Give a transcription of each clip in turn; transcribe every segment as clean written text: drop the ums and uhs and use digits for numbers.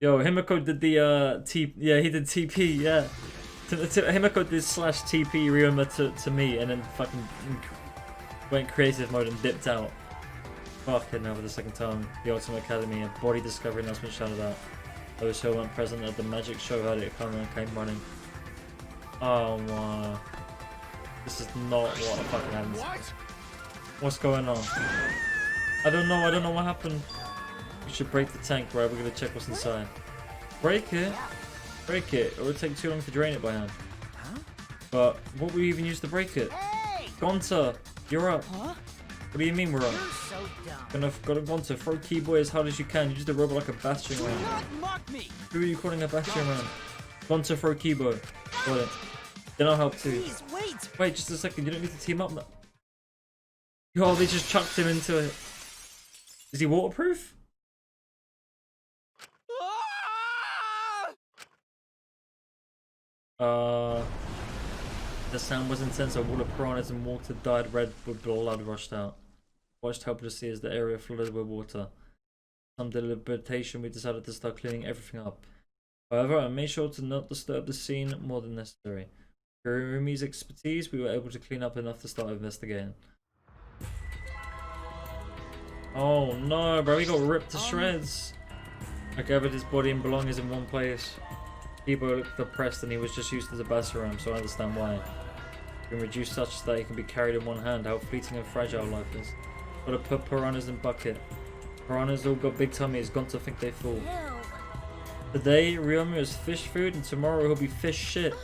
Yo, HIMIKO did the yeah, he did TP, yeah. HIMIKO did slash TP Ryoma to me and then fucking went creative mode and dipped out. Fucking hell for the second time. The Ultimate Academy, a body discovery announcement shouted out. Those who weren't present at the magic show heard it come and came running. Oh my. This is not what fucking happened. What's going on? I don't know what happened. We should break the tank, right? We're gonna check what's inside. Break it? Break it. It would take too long to drain it by hand. But what would we even use to break it? Gonta, you're up. What do you mean we're up? Gotta Gonta, throw Keyboy as hard as you can. Use the robot like a battering ram. Who are you calling a battering ram? Gonta, throw Keyboy. Got it. Then I'll help too. Wait just a second, you don't need to team up now. Yo, they just chucked him into it. Is he waterproof? The sound was intense. All the piranhas and water dyed red with blood rushed out. Watched helplessly as the area flooded with water. Some deliberation, we decided to start cleaning everything up. However, I made sure to not disturb the scene more than necessary. Through Rumi's expertise, we were able to clean up enough to start investigating. Oh no, bro, he got ripped to shreds. I gathered his body and belongings in one place. Kibo looked depressed and he was just used as a battering, so I understand why. He can reduce such that he can be carried in one hand, how fleeting and fragile life is. Gotta put piranhas in bucket. Piranhas all got big tummies, gone to think they fall. Today, Ryoma is fish food and tomorrow he'll be fish shit.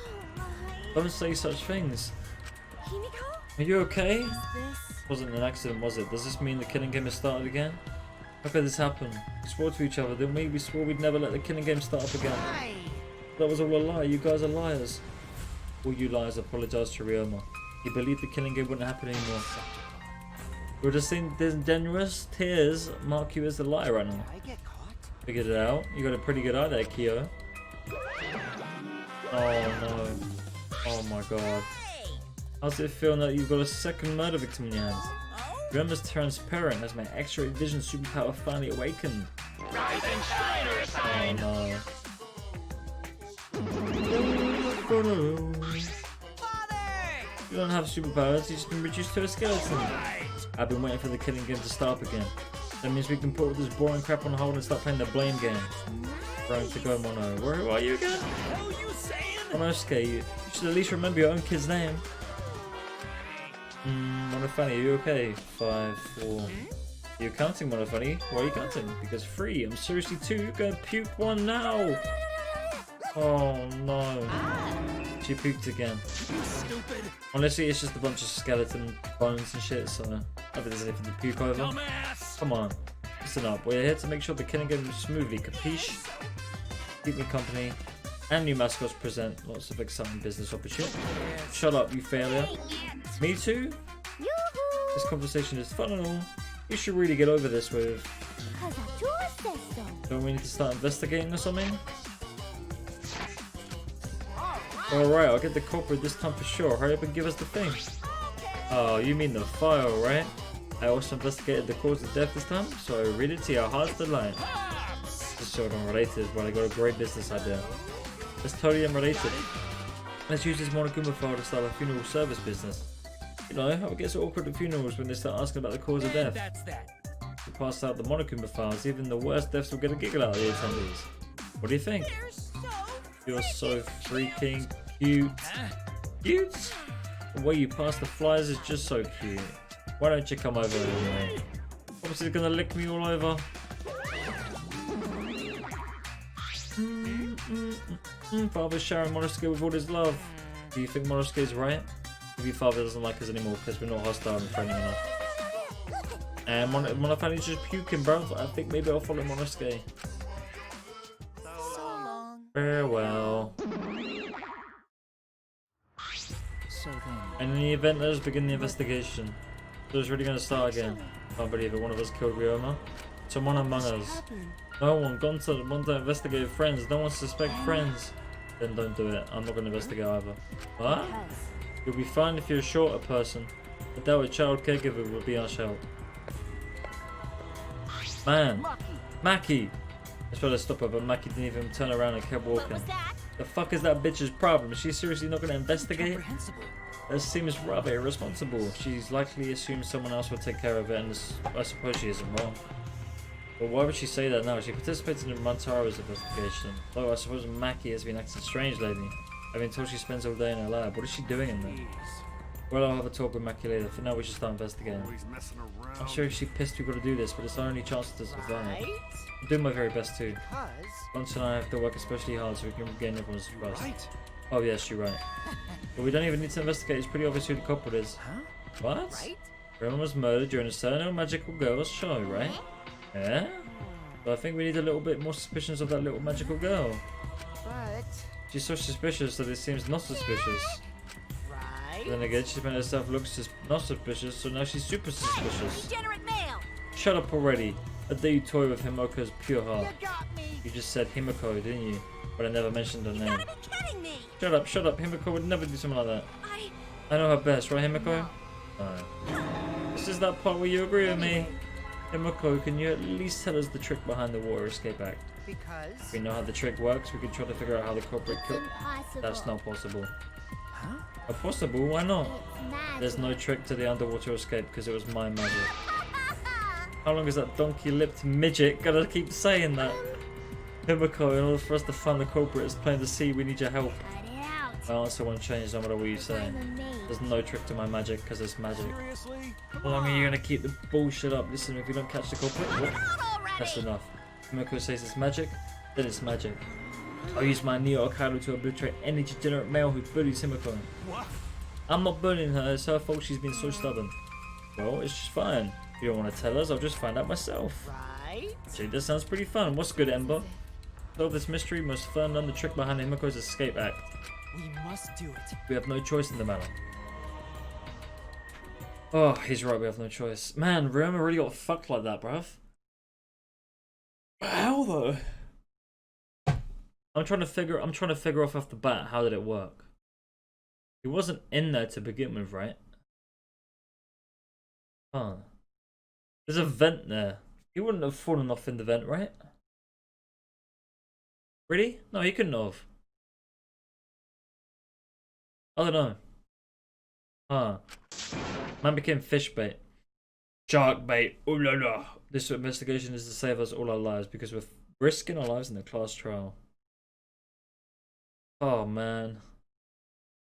Don't say such things. Are you okay? Wasn't an accident, was it? Does this mean the killing game has started again? How could this happen? We swore to each other, didn't we? We swore we'd never let the killing game start up again. That was all a lie. You guys are liars. All you liars apologise to Ryoma. He believed the killing game wouldn't happen anymore. We're just seeing generous tears mark you as the liar right now. Figured it out. You got a pretty good eye there, Kyo. Oh no. Oh my god. How's it feel now that you've got a second murder victim in your hands? Ryoma's transparent as my X-ray vision superpower finally awakened. Oh no. You don't have superpowers, you've just been reduced to a skeleton. I've been waiting for the killing game to start up again. That means we can put all this boring crap on hold and start playing the blame game. Trying to go Mono. Where are you again? Monosuke, you should at least remember your own kid's name. Monofani, are you okay? 5, 4. Are you counting, Monofani? Why are you counting? Because 3. I'm seriously 2. You're gonna puke 1 now. Oh no. She puked again. Honestly, it's just a bunch of skeleton bones and shit, so I think there's anything to puke over. Come on. Listen up. We're here to make sure the killing game moves smoothly. Capiche? Keep me company. And new mascots present lots of exciting business opportunities. Shut up, you failure. Me too? This conversation is fun and all. You should really get over this with... Don't we need to start investigating or something? Alright, I'll get the culprit this time for sure. Hurry up and give us the thing. Oh, you mean the file, right? I also investigated the cause of death this time, so I read it to your heart's delight. Just so unrelated, but I got a great business idea. It's totally unrelated. Let's use this monokuma file to start a funeral service business. You know how it gets awkward at funerals when they start asking about the cause of death. We pass out the monokuma files, even the worst deaths will get a giggle out of the attendees. What do you think? You're so freaking cute. Cute? The way you pass the flyers is just so cute. Why don't you come over anyway? Obviously gonna lick me all over. Father's showering Monosuke with all his love. Do you think Monosuke is right? Maybe father doesn't like us anymore because we're not hostile and friendly enough. And Monofani's just puking, bro. I think maybe I'll follow Monosuke. Farewell. And in the event, let us begin the investigation. So it's really going to start again. Can't believe it, one of us killed Ryoma. Someone among us. No one, Gonta, want to investigate friends. No one suspect friends. Then don't do it. I'm not going to investigate either. What? You'll be fine if you're a shorter person. I doubt a child caregiver will be our help. Man. Maki! I tried to stop her, but Maki didn't even turn around and kept walking. The fuck is that bitch's problem? Is she seriously not gonna investigate? That seems rather irresponsible. She's likely assumed someone else will take care of it, and I suppose she isn't wrong. But why would she say that now? She participated in Mantara's investigation. Though I suppose Maki has been acting strange lately. I've been told she spends all day in her lab. What is she doing in there? Well, I'll have a talk with Maki later. For now, we should start investigating. I'm sure she's pissed we've got to do this, but it's our only chance to survive. I'm doing my very best too. Lunch and I have to work especially hard so we can regain everyone's trust. Oh yes, you're right. But we don't even need to investigate. It's pretty obvious who the culprit is. What? Everyone was murdered during a certain magical girl's show, right? Yeah? But I think we need a little bit more suspicions of that little magical girl. But She's so suspicious that it seems not suspicious. Then again, she made herself look not suspicious, so now she's super suspicious. degenerate male. Shut up already. I dare you toy with Himiko's pure heart. You got me. You just said Himiko, didn't you? But I never mentioned her You name. gotta be kidding me. Shut up, shut up. Himiko would never do something like that. I know her best, right, Himiko? No. This is that part where you agree with me. Himiko, can you at least tell us the trick behind the water escape act? Because If we know how the trick works, we can try to figure out how the culprit killed. Impossible. That's not possible. huh? Possible? Why not? It's magic. There's no trick to the underwater escape because it was my magic. How long is that donkey-lipped midget gonna keep saying that? Himiko, in order for us to find the culprit is plain to see, we need your help. Cut it out. My answer won't change no matter what you say. I'm amazed. There's no trick to my magic because it's magic. Seriously? How long are you gonna keep the bullshit up? Listen, if we don't catch the culprit, what? That's Already. enough. Himiko says it's magic, then it's magic. I'll use my Neo Kaido to obliterate any degenerate male who bullies Himiko. What? I'm not bullying her, it's her fault she's been so stubborn. Well, it's just fine. If you don't want to tell us, I'll just find out myself. Right? Gee, this sounds pretty fun. What's good, Ember? Solve this mystery, must firm learn the trick behind Himiko's escape act. We must do it. We have no choice in the matter. Oh, he's right, we have no choice. Man, Ryoma really got fucked like that, bruv. How though? I'm trying to figure off the bat, how did it work? He wasn't in there to begin with, right? Huh. There's a vent there. He wouldn't have fallen off in the vent, right? Really? No, he couldn't have. I don't know. Huh. Man became fish bait. Shark bait. Ooh la la. This investigation is to save us all our lives because we're risking our lives in the class trial. Oh man.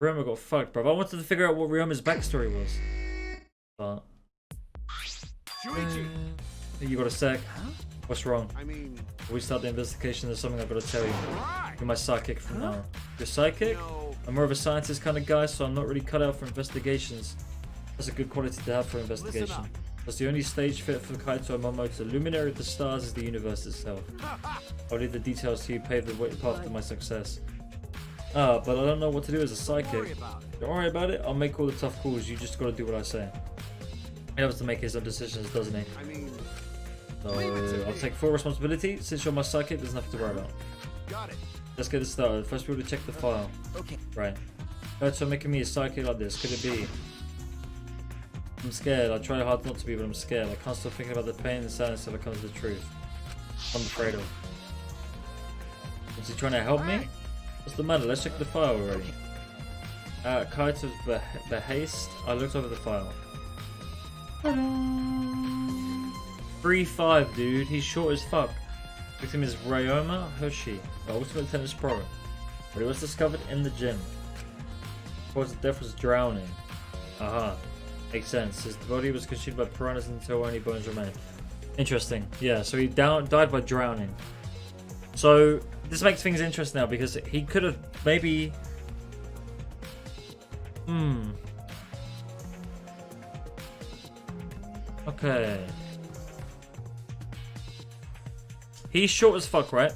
Ryoma got fucked, bro. I wanted to figure out what Ryoma's backstory was. But you got a sec? Huh? What's wrong? I mean, Before we start the investigation, there's something I've got to tell you. right. You're my sidekick from now. You're psychic? No. I'm more of a scientist kind of guy, so I'm not really cut out for investigations. That's a good quality to have for investigation. up. That's the only stage fit for Kaito and Momo. The luminary of the stars is the universe itself. I'll leave the details to you, pave the path to my success. Ah, but I don't know what to do as a Worry psychic. about it. Don't worry about it, I'll make all the tough calls, you just gotta do what I say. He loves to make his own decisions, doesn't he? I mean, So, Leave it to I'll me. take full responsibility. Since you're my psychic, there's nothing to worry about. got it. Let's get this started. First, we have to check the file. Okay. Right. Kaito making me a psychic like this. Could it be? I'm scared. I try hard not to be, but I'm scared. I can't stop thinking about the pain and sadness if it comes to the truth. I'm afraid of. Is he trying to help me? What's the matter? Let's check the file already. At Kaito's behest, I looked over the file. 3-5, dude. He's short as fuck. Victim is Ryoma Hoshi, the ultimate tennis pro. But he was discovered in the gym. Cause of death was drowning. Aha. Makes sense. His body was consumed by piranhas until only bones remained. Interesting. Yeah, so he died by drowning. So this makes things interesting now because he could have maybe... Okay. He's short as fuck, right?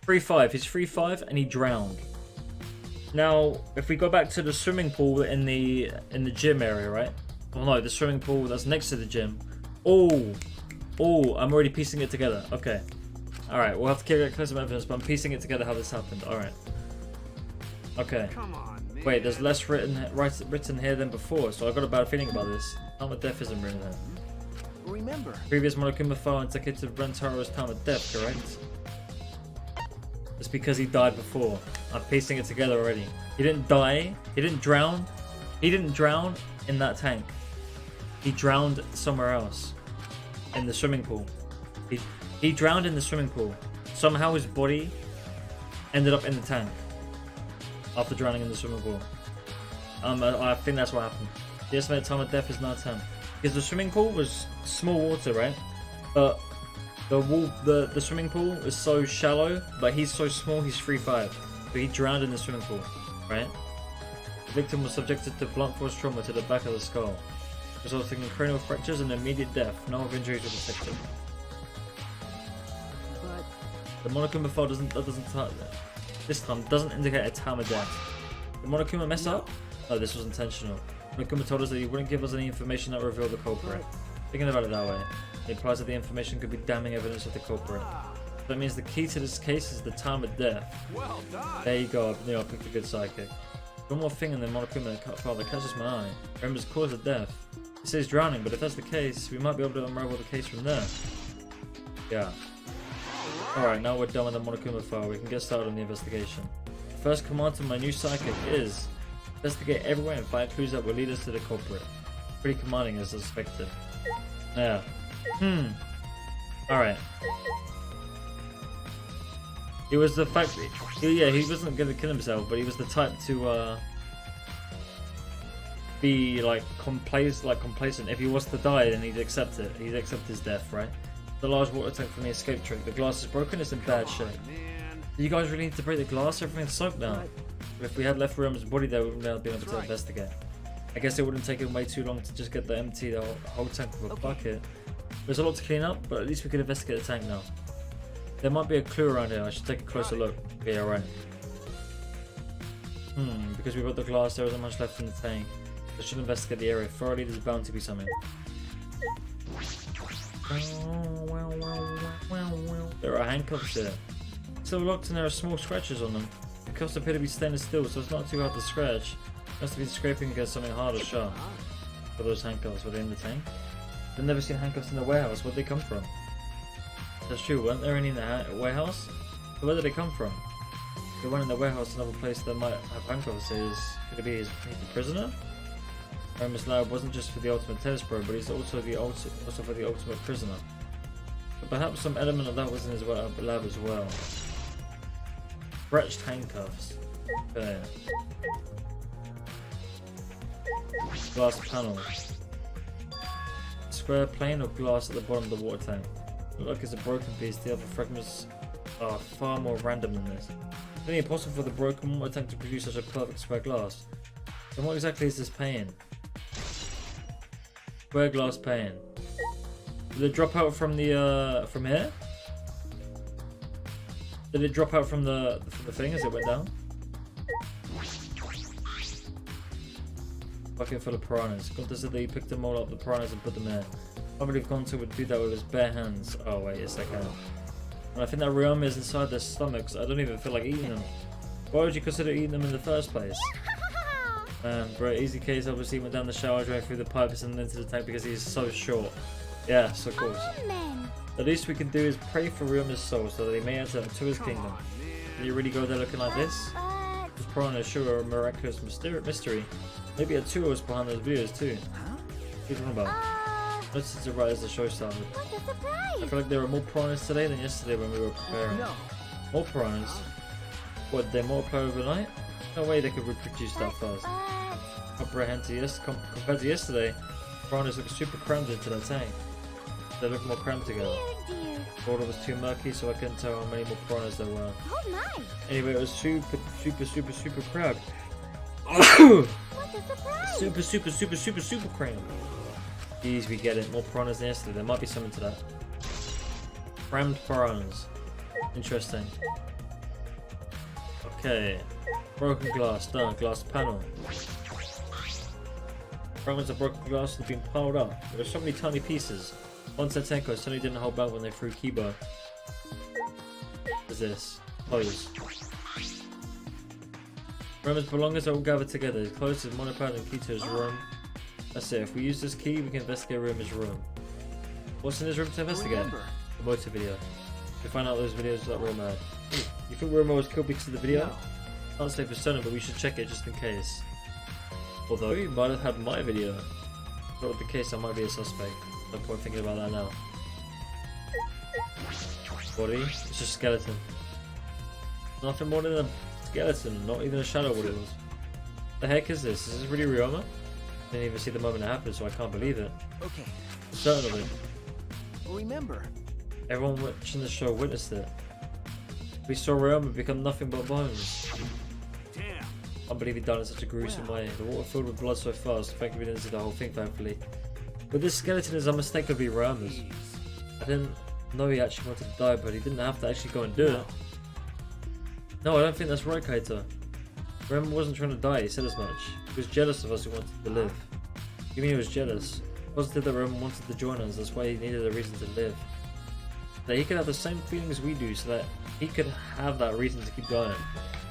3'5". He's 3'5" and he drowned. Now, if we go back to the swimming pool in the gym area, right? Oh no, the swimming pool that's next to the gym. Oh, I'm already piecing it together. Okay. Alright, we'll have to get closer evidence, but I'm piecing it together how this happened. Alright. Okay. Come on, man. Wait, there's less written here than before, so I got a bad feeling about this. Time of death isn't written here. Remember. Previous monokuma file indicated Rentaro's time of death, correct? It's because he died before. I'm piecing it together already. He didn't die. He didn't drown. He didn't drown in that tank. He drowned somewhere else. In the swimming pool. He drowned in the swimming pool. Somehow his body ended up in the tank. After drowning in the swimming pool. I think that's what happened. The estimated time of death is 9:10. Because the swimming pool was small water, right? But the swimming pool is so shallow, but he's so small, he's 3'5". So he drowned in the swimming pool, right? The victim was subjected to blunt force trauma to the back of the skull, resulting in cranial fractures and immediate death. No other injuries were detected. But The monokuma file this time doesn't indicate a time of death. Did Monokuma mess up? No, this was intentional. Monokuma told us that he wouldn't give us any information that revealed the culprit. Thinking about it that way, it implies that the information could be damning evidence of the culprit. That means the key to this case is the time of death. well done. There you go, I picked a good sidekick. One more thing in the Monokuma file that catches my eye. Remembers cause of death. It says drowning, but if that's the case, we might be able to unravel the case from there. Yeah. Alright, now we're done with the Monokuma file. We can get started on the investigation. The first command to my new sidekick is investigate everywhere and find clues that will lead us to the culprit. Pretty commanding as expected. Yeah. Alright. It was the fact that, yeah, he wasn't gonna kill himself, but he was the type to be like complacent. If he was to die, then he'd accept it. He'd accept his death, right? The large water tank from the escape trick. The glass is broken. It's in bad shape. Do you guys really need to break the glass? Everything's soaked now. But if we had left Realm's body there, we wouldn't have been able to investigate. I guess it wouldn't take him way too long to just get the whole tank with a bucket. There's a lot to clean up, but at least we could investigate the tank now. There might be a clue around here. I should take a closer look. Yeah, right. Because we broke the glass, there isn't much left in the tank. I should investigate the area thoroughly. There's bound to be something. There are handcuffs here. Still locked and there are small scratches on them. The cuffs appear to be stainless steel, so it's not too hard to scratch. Must have been scraping against something hard or sharp. For those handcuffs, were they in the tank? I've never seen handcuffs in the warehouse. Where'd they come from? That's true, weren't there any in the warehouse? So where did they come from? If they weren't in the warehouse, another place that might have handcuffs could it be he's a prisoner? Ramus lab wasn't just for the ultimate tennis pro, but he's also for the ultimate prisoner. But perhaps some element of that was in his lab as well. Scratched handcuffs. Okay. Glass panel. Square plane or glass at the bottom of the water tank. Look like it's a broken piece. The other fragments are far more random than this. It's only impossible for the broken water tank to produce such a perfect square glass. Then what exactly is this pane? Square glass pane. Did it drop out from the from here? Did it drop out from the thing as it went down? Bucket full of piranhas. Gunter said that he picked them all up, the piranhas, and put them there. I believe Gunter would do that with his bare hands. Oh wait a second. And I think that realm is inside their stomachs. I don't even feel like eating them. Why would you consider eating them in the first place? Bro, easy case obviously went down the shower, drained through the pipes and into the tank because he's so short. Yes, of course. The least we can do is pray for Ryuma's soul so that he may enter into his kingdom. Did you really go there looking like this? This piranha is sure a miraculous mystery. Maybe a tour was behind those videos too. What are you talking about? Notice it right as the show started. I feel like there were more piranhas today than yesterday when we were preparing. More piranhas? What, they multiply overnight? No way they could reproduce that fast. Compared to yesterday, piranhas look super crammed into that tank. They look more crammed together. The water was too murky, so I couldn't tell how many more piranhas there were. Anyway, it was super crammed. Super crammed. Jeez, we get it. More piranhas than yesterday. There might be something to that. Crammed piranhas. Interesting. Okay. Broken glass. Done. Glass panel. Fragments of broken glass have been piled up. There are so many tiny pieces. One Sentenko certainly didn't hold back when they threw Kibo. What is this? Close. Roma's belongings are all gathered together. His clothes, his monopod, and key to his room. That's it. If we use this key, we can investigate Roma's room. What's in his room to investigate? Remember. The motor video. We find out those videos that Roma had. You think Roma was killed because of the video? No. Can't say for certain, but we should check it just in case. Although he might have had my video. If that was the case, I might be a suspect. No point thinking about that now. Body? It's just a skeleton. Nothing more than a skeleton, not even a shadow of what it was. The heck is this? Is this really Ryoma? Didn't even see the moment it happened, so I can't believe it. Okay. I'm certain of it. Remember. Everyone watching the show witnessed it. We saw Ryoma become nothing but bones. Damn. I can't believe he died in such a gruesome way. The water filled with blood so fast. Thankfully, we didn't see the whole thing, thankfully. But this skeleton is unmistakably Ryoma's. I didn't know he actually wanted to die, but he didn't have to actually go and do it. No, I don't think that's right, Kaito. Ryoma wasn't trying to die, he said as much. He was jealous of us who wanted to live. You mean he was jealous? Positive that Ryoma wanted to join us, that's why he needed a reason to live. That he could have the same feelings we do, so that he could have that reason to keep going.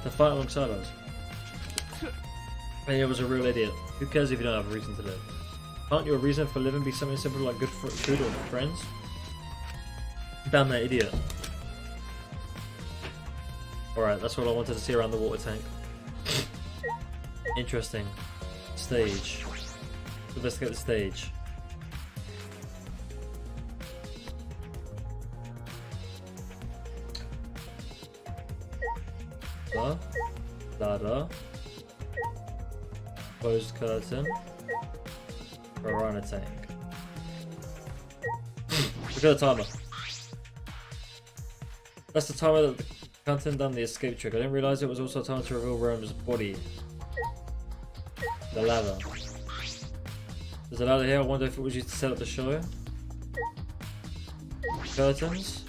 To fight alongside us. And he was a real idiot. Who cares if you don't have a reason to live? Can't your reason for living be something simple like good food or friends? Damn that idiot. Alright, that's what I wanted to see around the water tank. Interesting. Stage. Investigate the stage. Ladder. Closed curtain. Piranha tank. Look at the timer. That's the timer that the counting down the escape trick. I didn't realise it was also time to reveal Rome's body. The ladder. There's a ladder here. I wonder if it was used to set up the show. Curtains.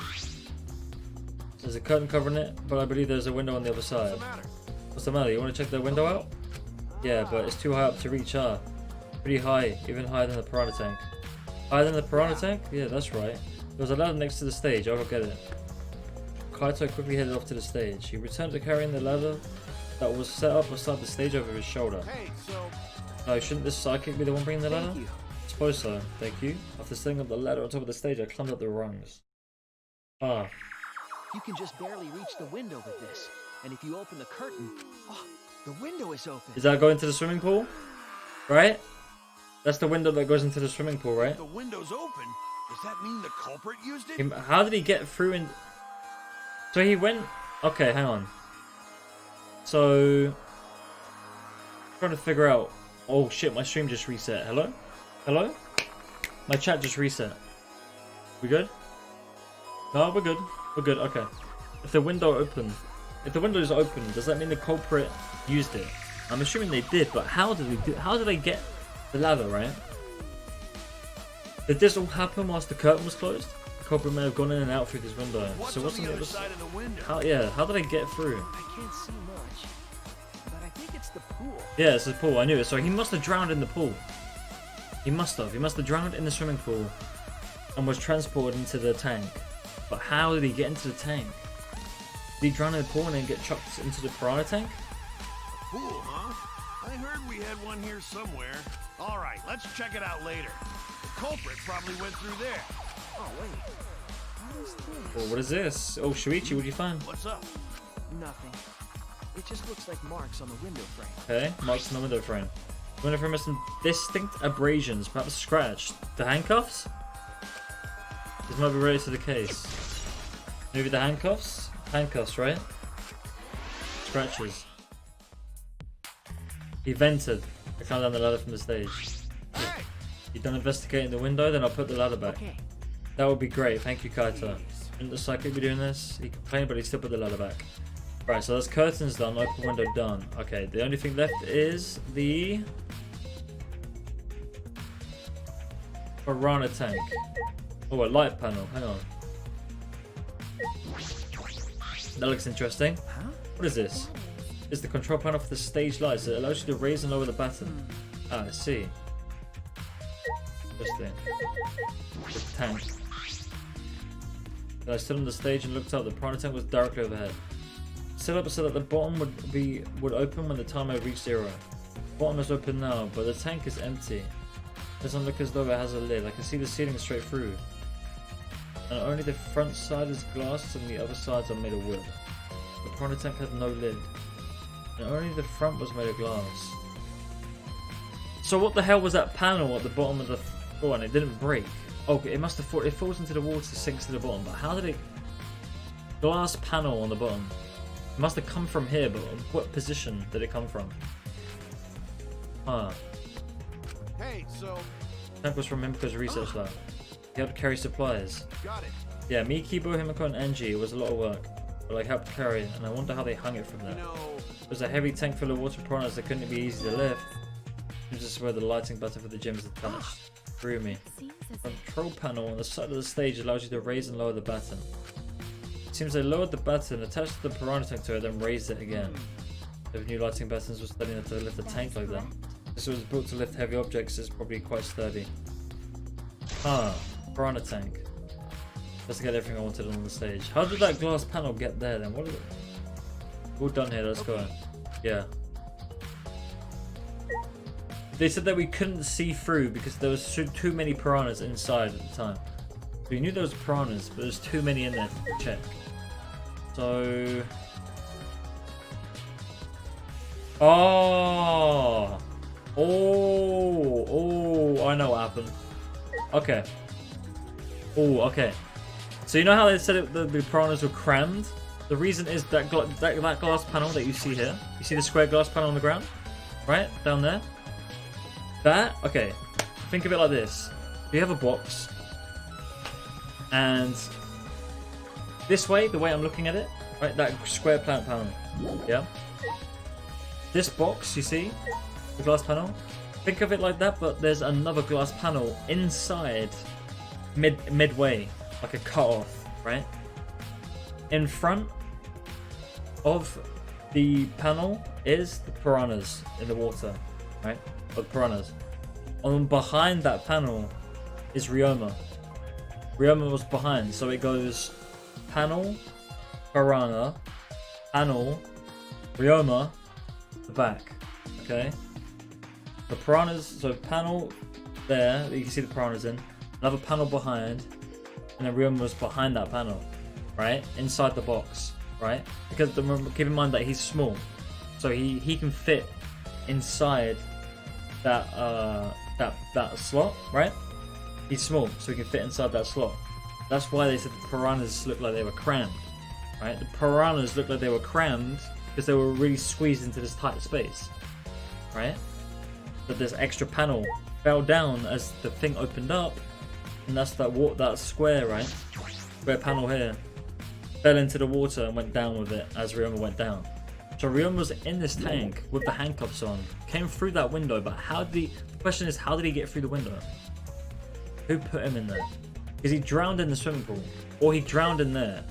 There's a curtain covering it, but I believe there's a window on the other side. What's the matter? What's the matter? You want to check the window out? Yeah, but it's too high up to reach. Pretty high, even higher than the piranha tank. Higher than the piranha tank? Yeah, that's right. There was a ladder next to the stage. I'll go get it. Kaito quickly headed off to the stage. He returned to carrying the ladder that was set up beside the stage over his shoulder. Hey, so. No, shouldn't this sidekick be the one bringing the ladder? Thank you. I suppose so. Thank you. After setting up the ladder on top of the stage, I climbed up the rungs. Ah. You can just barely reach the window with this. And if you open the curtain, oh, the window is open. Is that going to the swimming pool? Right? That's the window that goes into the swimming pool, right? The window's open. Does that mean the culprit used it? How did he get through in... So he went... Okay, hang on. So... Trying to figure out... Oh shit, my stream just reset. Hello? Hello? My chat just reset. We good? No, we're good. We're good, okay. If the window opened... If the window is open, does that mean the culprit used it? I'm assuming they did, but how did they get the ladder, right? Did this all happen whilst the curtain was closed? The culprit may have gone in and out through this window. So what's on the other side of the window? how did I get through? I can't see much, but I think it's the pool. Yeah, it's the pool, I knew it. So he must have drowned in the pool. He must have drowned in the swimming pool and was transported into the tank. But how did he get into the tank? Did he drown in the pool and then get chucked into the piranha tank? Pool, huh? I heard we had one here somewhere. All right, let's check it out later. The culprit probably went through there. Oh, wait. What is this? Well, what is this? Oh, Shuichi, what did you find? What's up? Nothing. It just looks like marks on the window frame. Okay, marks on the window frame. Window frame has some distinct abrasions, perhaps scratched. The handcuffs? This might be related to the case. Maybe the handcuffs? Handcuffs, right? Scratches. He vented. I climbed down the ladder from the stage. Hey! You done investigating the window? Then I'll put the ladder back. Okay. That would be great. Thank you, Kaito. Shouldn't the psychic be doing this? He complained, but he still put the ladder back. Right, so that's curtains done, open window done. Okay, the only thing left is the piranha tank. Oh, a light panel. Hang on. That looks interesting. Huh? What is this? It's the control panel for the stage lights. It allows you to raise and lower the baton. Ah, I see. Interesting. The tank. When I stood on the stage and looked up, the piranha tank was directly overhead. set up so that the bottom would open when the timer reached 0. Bottom is open now, but the tank is empty. It doesn't look as though it has a lid. I can see the ceiling straight through. And only the front side is glass and the other sides are made of wood. The piranha tank had no lid. And only the front was made of glass. So what the hell was that panel at the bottom of the floor and it didn't break? Oh, it must have fallen. It falls into the water, sinks to the bottom. But how did it... Glass panel on the bottom. It must have come from here, but what position did it come from? Huh. Hey, so... Tank was from Himiko's research lab. He helped carry supplies. Got it. Yeah, me, Kibo, Himiko, and Enji. It was a lot of work. But I helped carry it, and I wonder how they hung it from there. You know... It was a heavy tank full of water piranhas that couldn't be easy to lift. This is where the lighting button for the gym is attached. Through me. The control panel on the side of the stage allows you to raise and lower the baton. It seems they lowered the baton, attached the piranha tank to it, then raised it again. If new lighting buttons were sturdy enough to lift the tank like that. This was built to lift heavy objects, is probably quite sturdy. Ah, piranha tank. Let's get everything I wanted on the stage. How did that glass panel get there then? What is it? All done here, let's go. Yeah. They said that we couldn't see through because there was too many piranhas inside at the time. We knew there was piranhas, but there's too many in there to check. So... Oh! Oh! I know what happened. Okay. Oh, okay. So you know how they said the piranhas were crammed? The reason is that that glass panel that you see here. You see the square glass panel on the ground? Right? Down there? That? Okay. Think of it like this. You have a box. And this way, the way I'm looking at it, right? That square plant panel. Yeah? This box, you see? The glass panel? Think of it like that, but there's another glass panel inside midway. Like a cut off, right? In front of the panel is the piranhas in the water, right? Or the piranhas. On behind that panel is Ryoma. Ryoma was behind, so it goes panel, piranha, panel, Ryoma, the back. Okay? The piranhas, so panel there, that you can see the piranhas in, another panel behind, and then Ryoma was behind that panel, right? Inside the box, right? Because keep in mind that he's small, so he can fit inside that that slot, right? He's small, so he can fit inside that slot. That's why they said the piranhas looked like they were crammed, right? The piranhas looked like they were crammed because they were really squeezed into this tight space, right? But this extra panel fell down as the thing opened up, and that's that square, right? Square panel here fell into the water and went down with it as Ryoma went down. So Ryoma was in this tank with the handcuffs on, came through that window, but the question is, how did he get through the window? Who put him in there? Because he drowned in the swimming pool, or he drowned in there.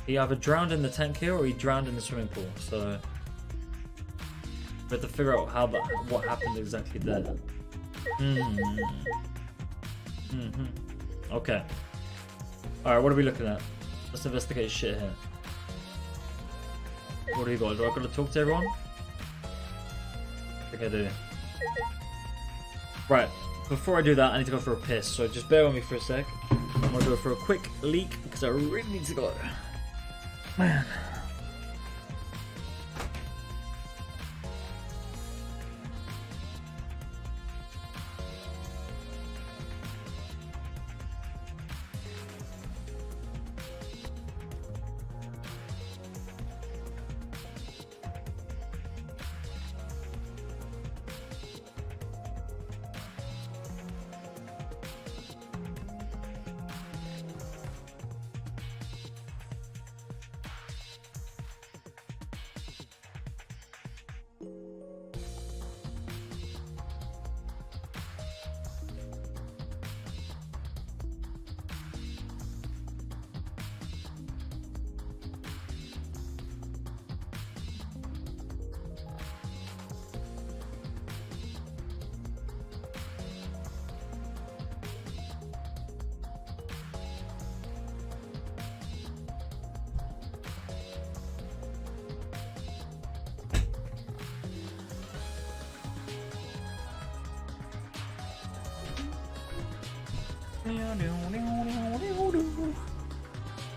He either drowned in the tank here, or he drowned in the swimming pool. So we have to figure out what happened exactly there. Okay. Alright, what are we looking at? Let's investigate shit here. What do you got? Do I gotta talk to everyone? I think I do. Right, before I do that, I need to go for a piss, so just bear with me for a sec. I'm gonna go for a quick leak because I really need to go. Man.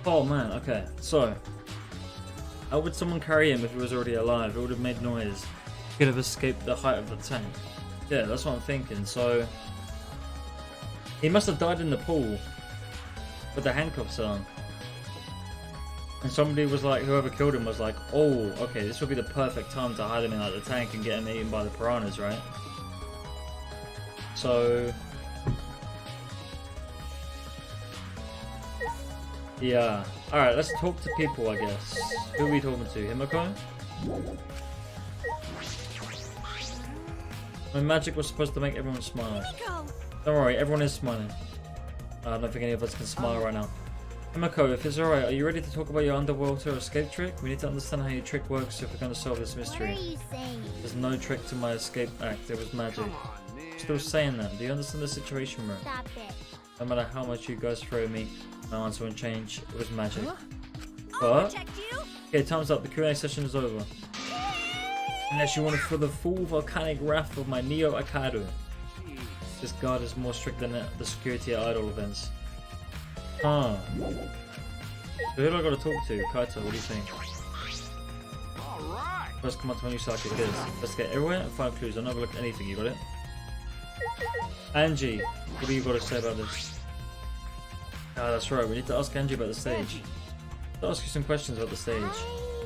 Oh man, okay. So, how would someone carry him if he was already alive? It would have made noise. He could have escaped the height of the tank. Yeah, that's what I'm thinking. So, he must have died in the pool with the handcuffs on. And somebody was like, whoever killed him was like, oh, okay, this would be the perfect time to hide him in like the tank and get him eaten by the piranhas, right? So, yeah. Alright, let's talk to people, I guess. Who are we talking to? Himiko? My magic was supposed to make everyone smile. Don't worry, everyone is smiling. I don't think any of us can smile right now. Himiko, if it's alright, are you ready to talk about your underwater escape trick? We need to understand how your trick works if we're going to solve this mystery. What are you saying? There's no trick to my escape act, it was magic. Still saying that. Do you understand the situation, bro? Stop it. No matter how much you guys throw me, my answer won't change. It was magic. I'll But, protect you. okay, time's up. The Q&A session is over. Unless you want to feel the full volcanic wrath of my Neo Akadu. This guard is more strict than the security at idol events. Huh. So who do I gotta talk to? Kaito, what do you think? Alright. First come up to my new psychic is. Let's get everywhere and find clues. I'll never look at anything, you got it? Angie, what do you got to say about this? Ah, that's right, we need to ask Angie about the stage. I'll ask you some questions about the stage.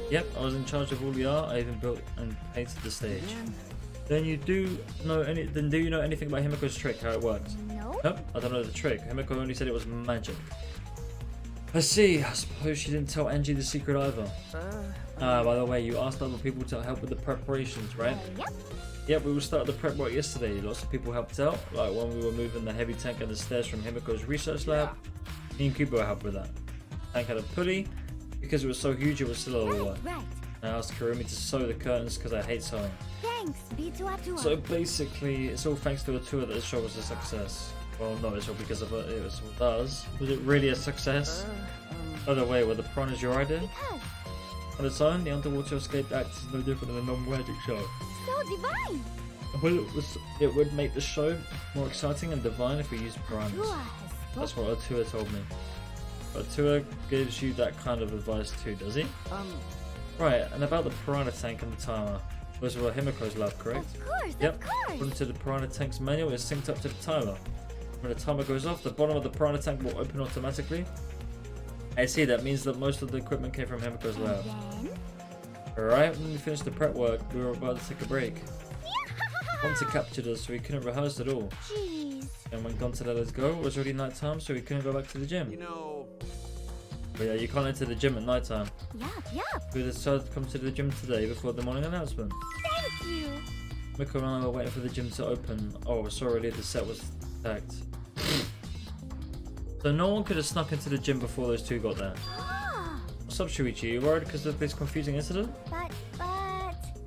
Yep, I was in charge of all the art. I even built and painted the stage. Then do you know anything about Himiko's trick, how it works? No. Nope, I don't know the trick. Himiko only said it was magic. I see. I suppose she didn't tell Angie the secret either. By the way, you asked other people to help with the preparations, right? Yep. Yep, we started the prep work yesterday. Lots of people helped out, like when we were moving the heavy tank and the stairs from Himiko's research lab. Me and Kubo helped with that. Tank had a pulley. Because it was so huge, it was still a lot of work. Right. I asked Kurumi to sew the curtains because I hate sewing. Thanks, B2A2. So basically, it's all thanks to a tour that the show was a success. Well, no, it's all because of it. It was with us. Was it really a success? By the way, were the piranhas your idea? Because On its own, the underwater escape act is no different than a normal magic show. so divine. Well, it would make the show more exciting and divine if we used piranhas. Tua has That's spoken. what Atua told me. Atua gives you that kind of advice too, does he? Right, and about the piranha tank and the timer. Those were Himiko's lab, correct? Of course, Yep. of course. According to the piranha tank's manual, it's synced up to the timer. When the timer goes off, the bottom of the piranha tank will open automatically. I see, that means that most of the equipment came from Himiko's lab. Then? Alright, when we finished the prep work, we were about to take a break. Gonta captured us, so we couldn't rehearse at all. Jeez. And when Gonta let us go, it was already night time, so we couldn't go back to the gym. You know, But yeah, you can't enter the gym at night time. Yup. We decided to come to the gym today before the morning announcement. Thank you. Miko and I were waiting for the gym to open. Oh, so already the set was stacked. So no one could have snuck into the gym before those two got there. Ah, What's up, Shuichi? You worried because of this confusing incident? but.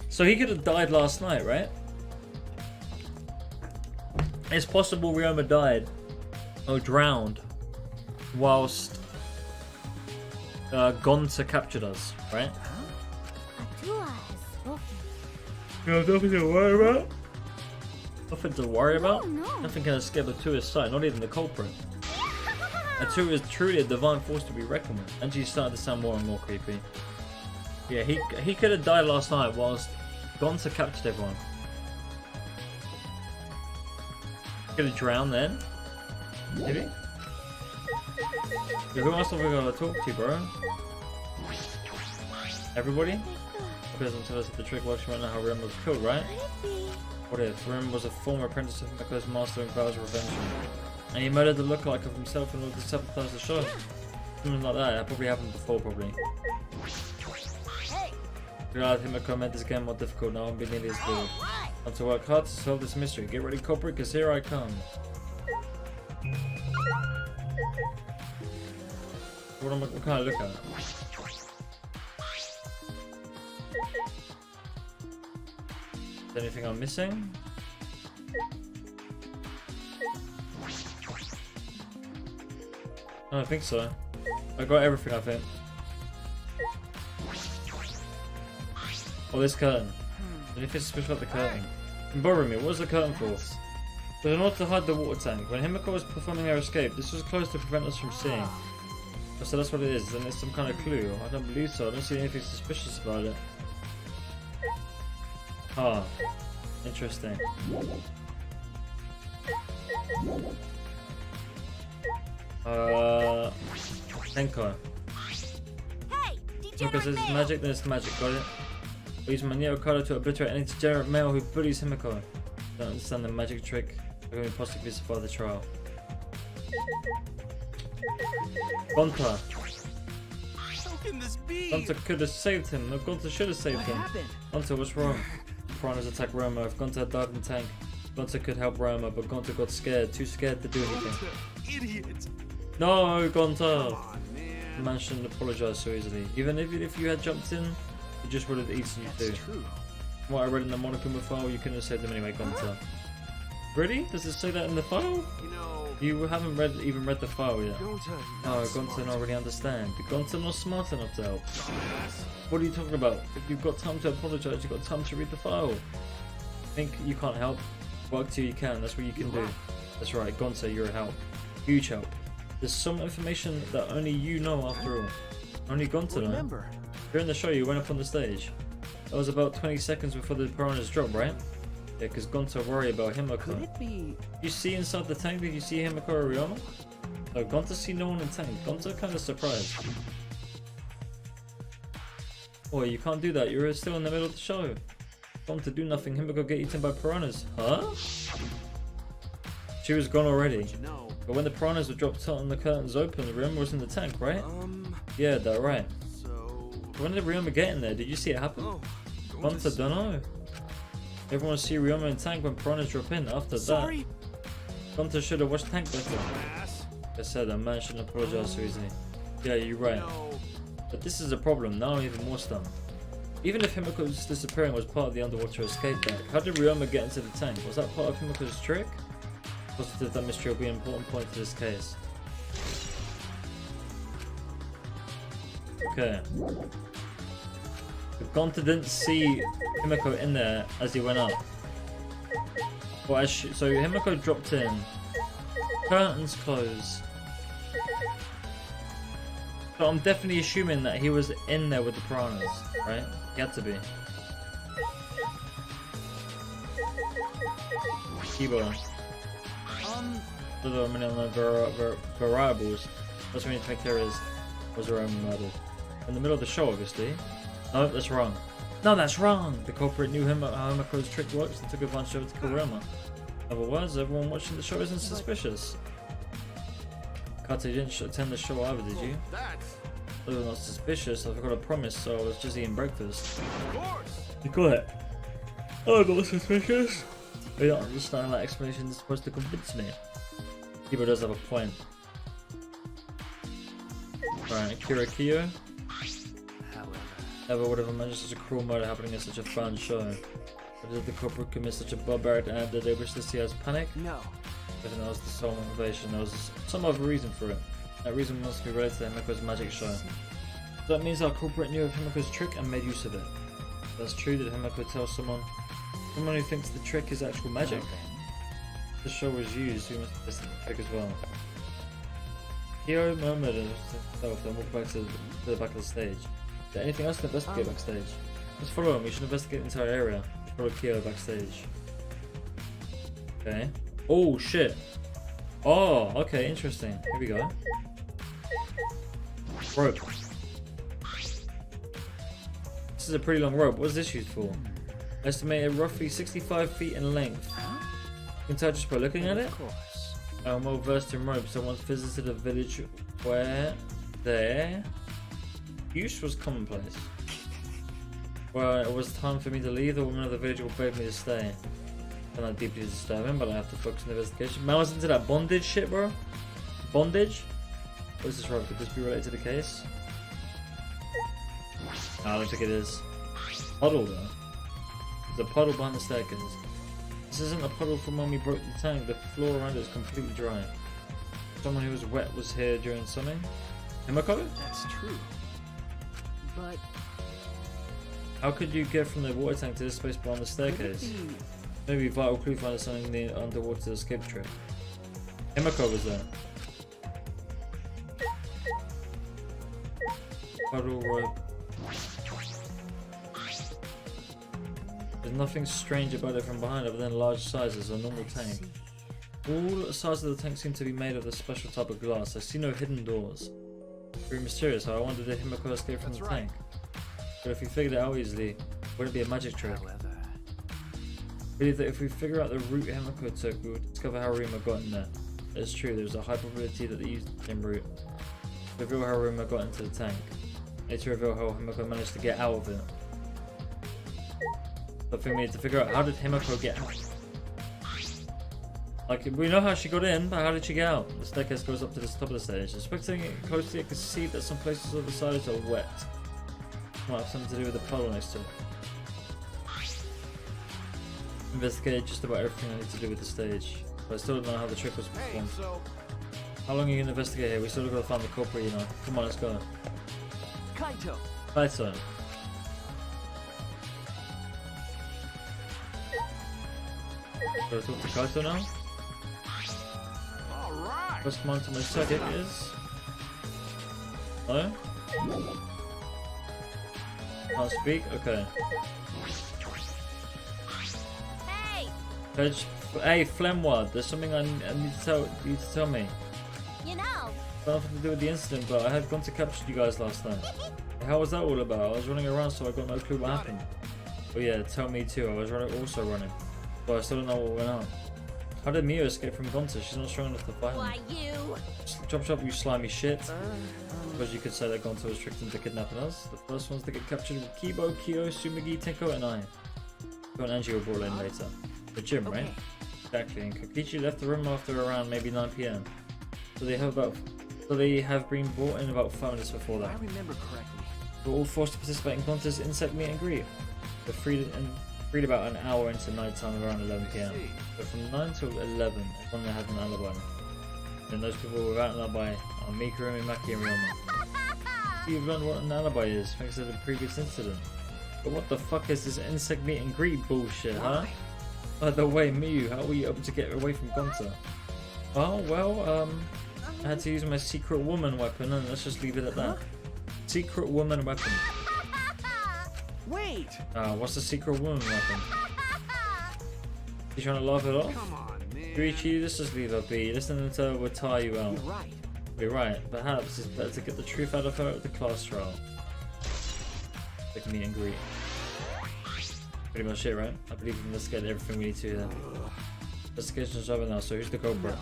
So he could have died last night, right? It's possible Ryoma died or drowned whilst Gonta captured us, right? Atua has spoken. You have nothing to worry about? Nothing to worry about? No. Nothing can escape Atua's sight, not even the culprit. Atua is truly a divine force to be reckoned with. And she's starting to sound more and more creepy. Yeah, he could have died last night whilst Gonta captured everyone. Could have drowned then? Maybe? Yeah, who else have we got to talk to, bro? Everybody? Doesn't tell us if the trick works, you might know how Rim was killed, right? Could it be? What if Rim was a former apprentice of Miko's master and vows revenge? And he murdered the lookalike of himself in order to sabotage the show? Something like that probably happened before, probably. Hey. Glad Himiko made this game more difficult, now I'm being nearly as bored. Time to work hard to solve this mystery. Get ready, culprit, because here I come. What can I look at? Is there anything I'm missing? I don't think so. I got everything, I think. Oh, this curtain. Anything suspicious about the curtain? Borrow me, what was the curtain for? But in order to hide the water tank, when Himiko was performing their escape, this was closed to prevent us from seeing. Oh, so that's what it is, and it's some kind of clue. I don't believe so, I don't see anything suspicious about it. Ah, interesting. Tenko. Hey, Because degenerate it's male. magic, then it's magic, got it? I use my Neo Kado to obliterate any degenerate male who bullies Himiko. Don't understand the magic trick. I can possibly survive the trial. Gonta. How can this be? Gonta could have saved him. No, Gonta should have saved What him. happened? Gonta, what's wrong? Piranhas attack Roma. If Gonta had died in the tank, Gonta could help Roma, but Gonta got scared. Too scared to do anything. Idiot. No, Gonta! Come on, The man. man shouldn't apologise so easily. Even if you had jumped in, he just would have eaten you too. That's true. From what I read in the monokuma file, you couldn't have saved him anyway, Gonta. Really? Does it say that in the file? You know, You haven't even read the file yet. Gonta. No, Gonta don't really understand. Gonta not smart enough to help. What are you talking about? If you've got time to apologise, you've got time to read the file. Think you can't help? Work till you can, that's what you can do. That's right, Gonta, you're a help. Huge help. There's some information that only you know after all. Only Gonta knows. Remember, During the show, you went up on the stage. That was about 20 seconds before the piranhas dropped, right? Yeah, because Gonta worry about could Himiko. it be? You see inside the tank, did you see Himiko or Ryoma? No, Gonta see no one in the tank. Gonta kind of surprised. Oh, you can't do that. You're still in the middle of the show. Gonta do nothing. Himiko get eaten by piranhas. Huh? She was gone already. You know, But when the piranhas were dropped out and the curtains opened, Ryoma was in the tank, right? Yeah, that right. so. When did Ryoma get in there? Did you see it happen? Oh, Gonta don't know. Everyone see Ryoma in tank when piranhas drop in. After Sorry. that, Gonta should have watched tank better. Ass. I said a man shouldn't apologize so easily. Yeah, you're right. No. But this is a problem. Now I'm even more stunned. Even if Himiko's disappearing was part of the underwater escape deck, how did Ryoma get into the tank? Was that part of Himiko's trick? Positive that mystery will be an important point to this case. Okay. If Gonta didn't see Himiko in there as he went up. Well, so Himiko dropped in. Curtains closed. So I'm definitely assuming that he was in there with the piranhas, right? He had to be. Kibo. There are many variables. What's we need to make clear is, was Ryoma murdered? In the middle of the show, obviously. No, that's wrong. No, that's wrong! The culprit knew how Himiko's trick works and took advantage of it to kill Ryoma. In other words, everyone watching the show isn't suspicious. Kata, you didn't attend the show either, did you? That's. I was not suspicious, I forgot a promise, so I was just eating breakfast. Of course. You got it. I'm not suspicious. I don't understand that explanation is supposed to convince me. Kibo does have a point. Right, Kirikiyo. Never would have imagined such a cruel murder happening in such a fun show. But did the culprit commit such a barbaric act that they wish to see us panic? No. Even that was the sole motivation, there was some other reason for it. That reason must be related to Himiko's magic show. That means our culprit knew of Himiko's trick and made use of it. If that's true, did Himiko tell someone who thinks the trick is actual magic? If the show was used, we must investigate the trick as well. Hiro murmured himself and walked back to the back of the stage. Is there anything else to investigate backstage? Let's follow him, we should investigate the entire area. Follow Kyo backstage. Okay. Oh shit! Oh, okay, interesting. Here we go. Rope. This is a pretty long rope. What is this used for? Estimated roughly 65 feet in length. You can tell just by looking at it. Of course. I'm well versed in ropes. I once visited a village where their use was commonplace. Well, it was time for me to leave. The woman of the village will beg me to stay. I'm not deeply disturbing, but I have to focus on the investigation. Man was into that bondage shit, bro. Bondage? What is this rope? Could this be related to the case? No, I don't think it is. Puddle though. There's a puddle behind the staircase. This isn't a puddle from when we broke the tank. The floor around it is completely dry. Someone who was wet was here during summer. Himiko? That's true. But How could you get from the water tank to this space behind the could it staircase? be Maybe vital clue finder something in the underwater escape trip. HIMIKO was there. Puddle rope. There's nothing strange about it from behind other than large sizes, a normal tank. All sides of the tank seem to be made of a special type of glass. I see no hidden doors. Very mysterious. How I wondered if HIMIKO escaped from the tank. But if we figured it out easily, wouldn't it be a magic trick? Really, that if we figure out the route HIMIKO took, we would discover how Rima got in there. It's true, there's a high probability that they used the same route. Reveal how Rima got into the tank. Need to reveal how HIMIKO managed to get out of it. The thing we need to figure out, how did HIMIKO get out? Like, we know how she got in, but how did she get out? The staircase goes up to the top of the stage. Inspecting it closely, I can see that some places of the sides are wet. Might have something to do with the puddle next to it. Investigated just about everything I need to do with the stage, but I still don't know how the trick was performed. How long are you gonna investigate here? We still gotta find the culprit, you know. Come on, let's go. Kaito. Kaito. Gotta talk to Kaito now? Alright. First command to my psychic is... No? Can't speak? Okay. Hey! Hey, Flemward, there's something I need to tell you to tell me. You know. Nothing to do with the incident, but I had gone to capture you guys last night. How was that all about? I was running around, so I got no clue what happened. Oh yeah, tell me too. I was also running, but I still don't know what went on. How did Miu escape from Gonta? She's not strong enough to fight Why him. you? Chop chop, you slimy shit. Suppose you could say that Gonta was tricked into kidnapping us. The first ones to get captured were Kibo, Kyo, Sumigi, Tenko, and I. Kyo and Angie were brought in later. The gym, right? Exactly. And Kokichi left the room after around maybe 9 PM. So they have been brought in about 5 minutes before that. I remember correctly. We're all forced to participate in Gonta's insect meet and greet. We're freed about an hour into night time around 11 PM. So from 9 till 11, everyone had an alibi. And those people without an alibi are Mikuru, Maki, and Ryoma. You've learned what an alibi is thanks to the previous incident. But what the fuck is this insect meet and greet bullshit, huh? By the way, Miu, how were you able to get away from Gonta? Oh, well, I had to use my secret woman weapon, and let's just leave it at that. Secret woman weapon. Wait! What's the secret woman weapon? You trying to laugh it off? Come on, man. Riichi, let's just leave her be. Listening to her will tire you out. You're right. You're right. Perhaps it's better to get the truth out of her at the class trial. Like meet and greet. Pretty much it, right? I believe we've investigated everything we need to here. Investigation's over now, so who's the culprit?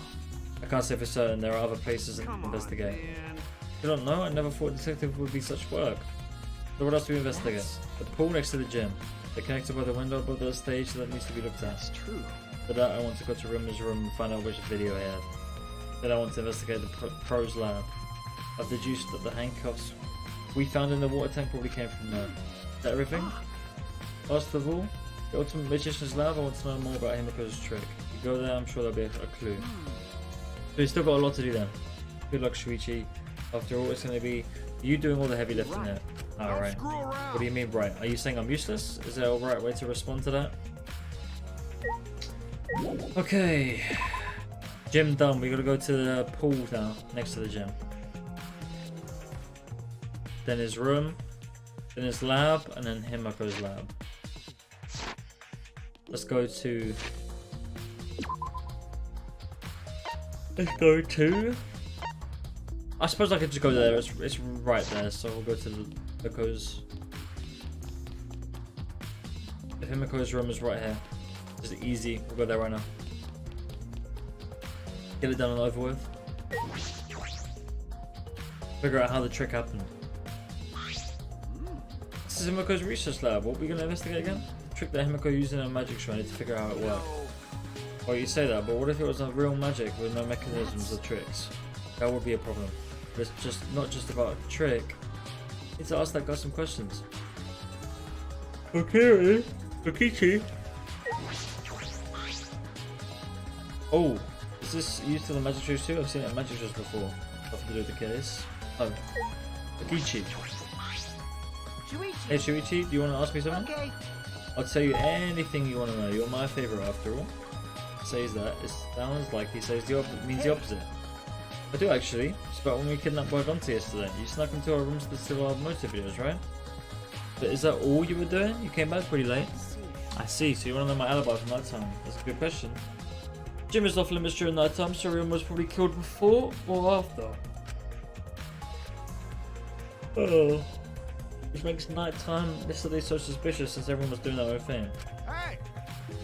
I can't say for certain. There are other places to investigate. Man. You don't know? I never thought a detective would be such work. So what else do we investigate? The pool next to the gym. They're connected by the window above the stage that needs to be looked at. That's true. For that, I want to go to Rima's room and find out which video he had. Then I want to investigate the pro's lab. I've deduced that the handcuffs we found in the water tank probably came from there. Is that everything? Last of all, the Ultimate Magician's lab, I want to know more about HIMIKO's trick. If you go there, I'm sure there'll be a clue. So you still got a lot to do then. Good luck, Shuichi. After all, it's going to be you doing all the heavy lifting there. Alright. What do you mean, right? Are you saying I'm useless? Is there a right way to respond to that? Okay. Gym done. We gotta go to the pool now, next to the gym. Then his room. Then his lab, and then HIMIKO's lab. Let's go to... I suppose I could just go there, it's right there, so we'll go to HIMIKO's... The HIMIKO's room is right here. Just easy, we'll go there right now. Get it done and over with. Figure out how the trick happened. This is HIMIKO's research lab. What are we going to investigate again? The trick that HIMIKO used in her magic show. I need to figure out how it worked. Well, you say that, but what if it was a real magic with no mechanisms or tricks? That would be a problem. But it's just not just about a trick. I need to ask that guy some questions. Okay, Kokichi. Oh, is this used for the magic shows too? I've seen it in magic shows before. Nothing to do with the case. Oh, Kokichi. Shuichi. Hey Shuichi, do you want to ask me something? Okay. I'll tell you anything you want to know. You're my favorite after all. Says that. It sounds like he says means the opposite. I do actually. It's about when we kidnapped Gonta yesterday. You snuck into our rooms to steal our motor videos, right? But is that all you were doing? You came back pretty late. I see. So you want to know my alibi for nighttime? That's a good question. Gym is off limits during nighttime, so Ryoma was probably killed before or after. Oh. Which makes nighttime yesterday so suspicious since everyone was doing their own thing. Hey!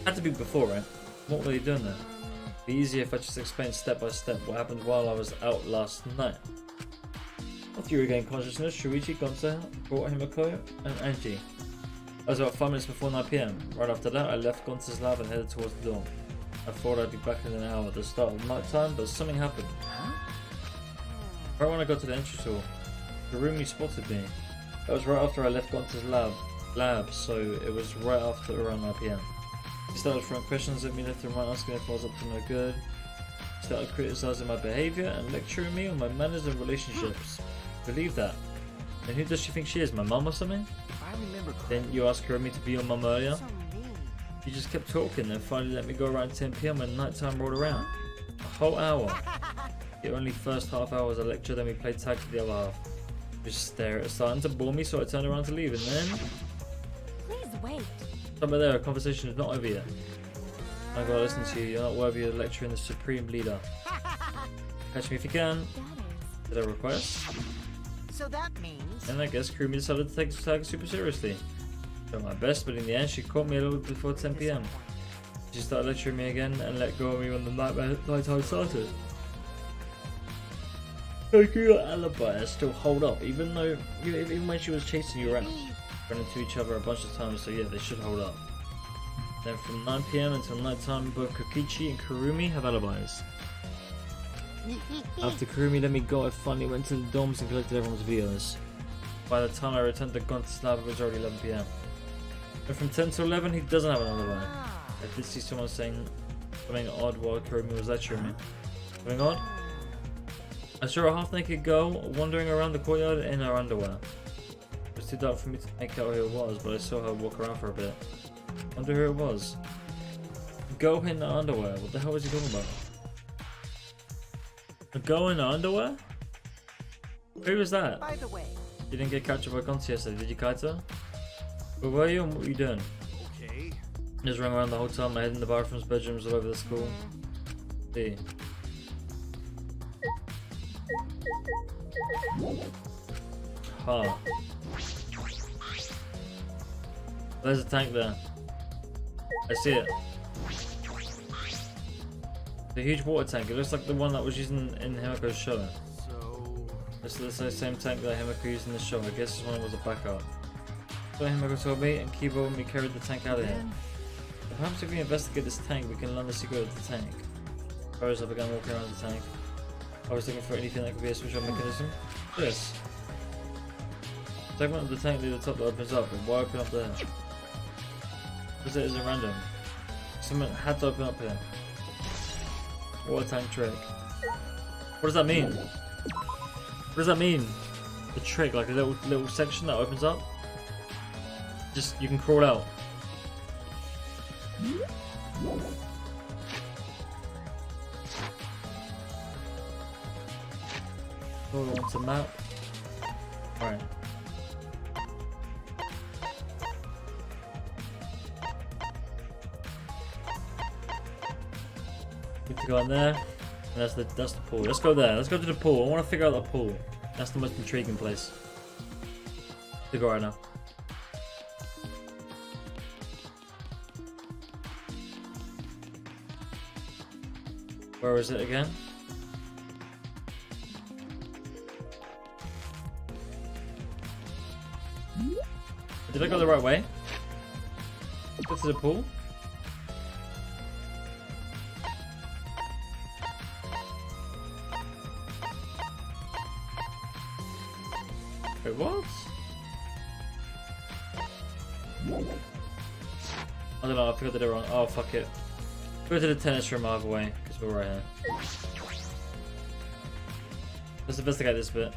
Had to be before, right? What were you doing there? It'd be easier if I just explained step by step what happened while I was out last night. After you regained consciousness, Shuichi, Gonta brought Himiko and Angie. It was about 5 minutes before 9 PM. Right after that, I left Gonta's lab and headed towards the dorm. I thought I'd be back in an hour at the start of night time, but something happened. Right when I got to the entrance hall, Kurumi spotted me. That was right after I left Gonta's lab, so it was right after around 9 PM. He started throwing questions at me left and right, asking if I was up to no good. He started criticizing my behavior and lecturing me on my manners and relationships. Believe that. And who does she think she is, my mum or something? If I remember Then you asked Kurumi to be your mum earlier? so mean. You just kept talking and finally let me go around 10 PM when nighttime rolled around. A whole hour. The only first half hour was a lecture, then we played tag for the other half. Just stare at it, starting to bore me, so I turned around to leave, and then... Please wait. Stop right there, our conversation is not over yet. I gotta listen to you, you're not worthy of lecturing the supreme leader. Catch me if you can. That Did I request? So that means... And I guess Kurumi decided to take this tag super seriously. Tried my best, but in the end she caught me a little bit before 10 PM. She started lecturing me again and let go of me when the nighttime started. Like your alibi still hold up, even though even when she was chasing you around, ran into each other a bunch of times. So yeah, they should hold up. Then from 9 PM until nighttime, both Kokichi and Kurumi have alibis. After Kurumi let me go, I finally went to the dorms and collected everyone's videos. By the time I returned to Gonta's lab, it was already 11 PM. And from 10 to 11, he doesn't have an alibi. I did see someone saying something odd while Kurumi was lecturing me. Something odd? I saw a half-naked girl wandering around the courtyard in her underwear. It was too dark for me to make out who it was, but I saw her walk around for a bit. Wonder who it was. A girl in her underwear? What the hell was he talking about? A girl in her underwear? Who was that? By the way, You didn't get captured by Gonta yesterday, did you, Kaito? Where were you and what were you doing? Okay. Just running around the whole time, I hid in the bathrooms, bedrooms, all over the school. See. Huh. There's a tank there. I see it. The huge water tank. It looks like the one that was used in Himiko's show. So... This is the same tank that Himiko used in the show. I guess this one was a backup. So Himiko told me, and Kibo and me carried the tank out of here. Perhaps if we investigate this tank, we can learn the secret of the tank. First, I began walking around the tank. I was looking for anything that could be a switch-on mechanism. This. Segment of the tank near the top that opens up, but why open up there? Because it isn't random. Something had to open up here. Water tank trick. What does that mean? What does that mean? The trick, like a little section that opens up? Just, you can crawl out. Oh, I want a map. Alright. Need to go in there. And that's the pool. Let's go there. Let's go to the pool. I want to figure out the pool. That's the most intriguing place to go right now. Where is it again? Did I go the right way? Go to the pool? Wait, what? I don't know, I think I did it wrong. Oh, fuck it. Go to the tennis room either way, because we're right here. Let's investigate this bit.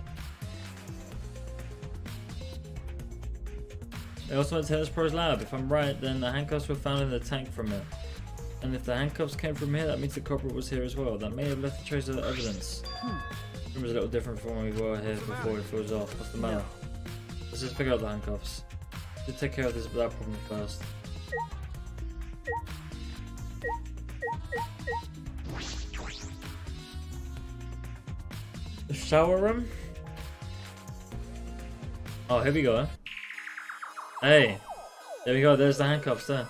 They also went to Tennis Pro's lab. If I'm right, then the handcuffs were found in the tank from it. And if the handcuffs came from here, that means the culprit was here as well. That may have left a trace of evidence. It was a little different from when we were here before it falls off. What's the matter? Let's just figure out the handcuffs. Let's take care of that problem first. The shower room? Oh, here we go. Hey, there we go. There's the handcuffs there.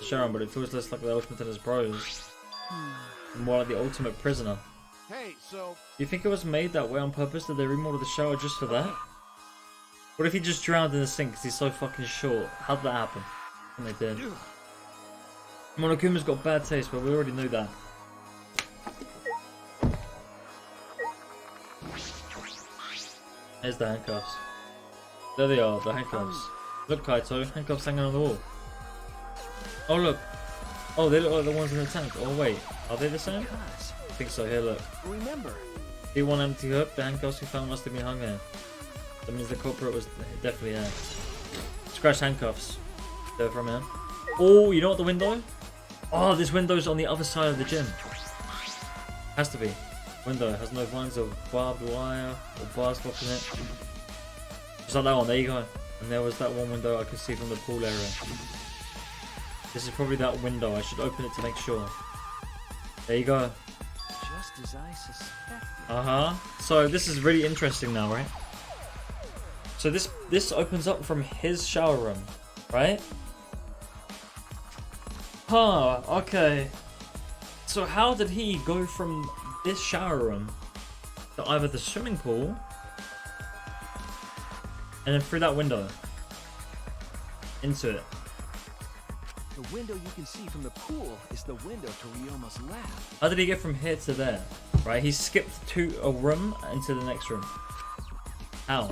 The shower room, but it feels less like the ultimate Tennis Pros. More like the ultimate prisoner. Hey, so Do you think it was made that way on purpose? Did they remodel the shower just for that? What if he just drowned in the sink because he's so fucking short? How'd that happen? And they did. Monokuma's got bad taste, but we already knew that. There's the handcuffs. There they are, the handcuffs. Look, Kaito, handcuffs hanging on the wall. Oh look. Oh, they look like the ones in the tank. Oh wait, are they the same? I think so. Here, look. Remember. See one empty hook. The handcuffs we found must have been hung here. That means the culprit was definitely here. Scratch handcuffs. Go from here. Oh, you know what the window? Oh, this window's on the other side of the gym. Has to be. Window has no vines or barbed wire or bars blocking it. Just like that one. There you go. And there was that one window I could see from the pool area. This is probably that window. I should open it to make sure. There you go. Just as I suspected. So this is really interesting now, right? So this opens up from his shower room, right? Huh, okay. So how did he go from this shower room to either the swimming pool and then through that window into it? The window you can see from the pool is the window to Ryoma's lab. How did he get from here to there? Right, he skipped to a room into the next room. How?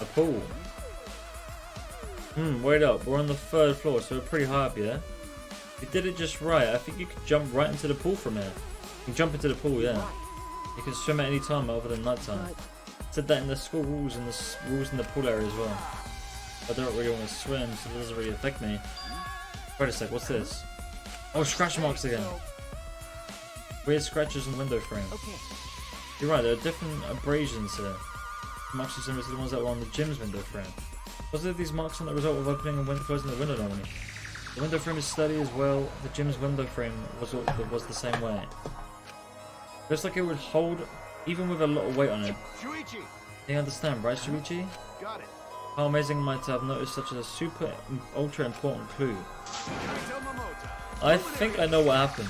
A pool. Wait up, we're on the 3rd floor, so we're pretty high up, yeah? You did it just right. I think you could jump right into the pool from here. You can jump into the pool, yeah. You can swim at any time other than night time. Said that in the school rules and the rules in the pool area as well. I don't really want to swim, so it doesn't really affect me. Wait a sec, what's this? Oh, scratch marks again. Weird scratches on the window frame. Okay. You're right, there are different abrasions here. Marks are similar to the ones that were on the gym's window frame. Was there these marks on the result of opening and closing the window normally? The window frame is sturdy as well. The gym's window frame was the same way. Looks like it would hold even with a lot of weight on it. Shuichi, You understand, right, Shuichi? got it. How amazing am I to have noticed such a super ultra important clue? Kaito Momota. I think I know what happened.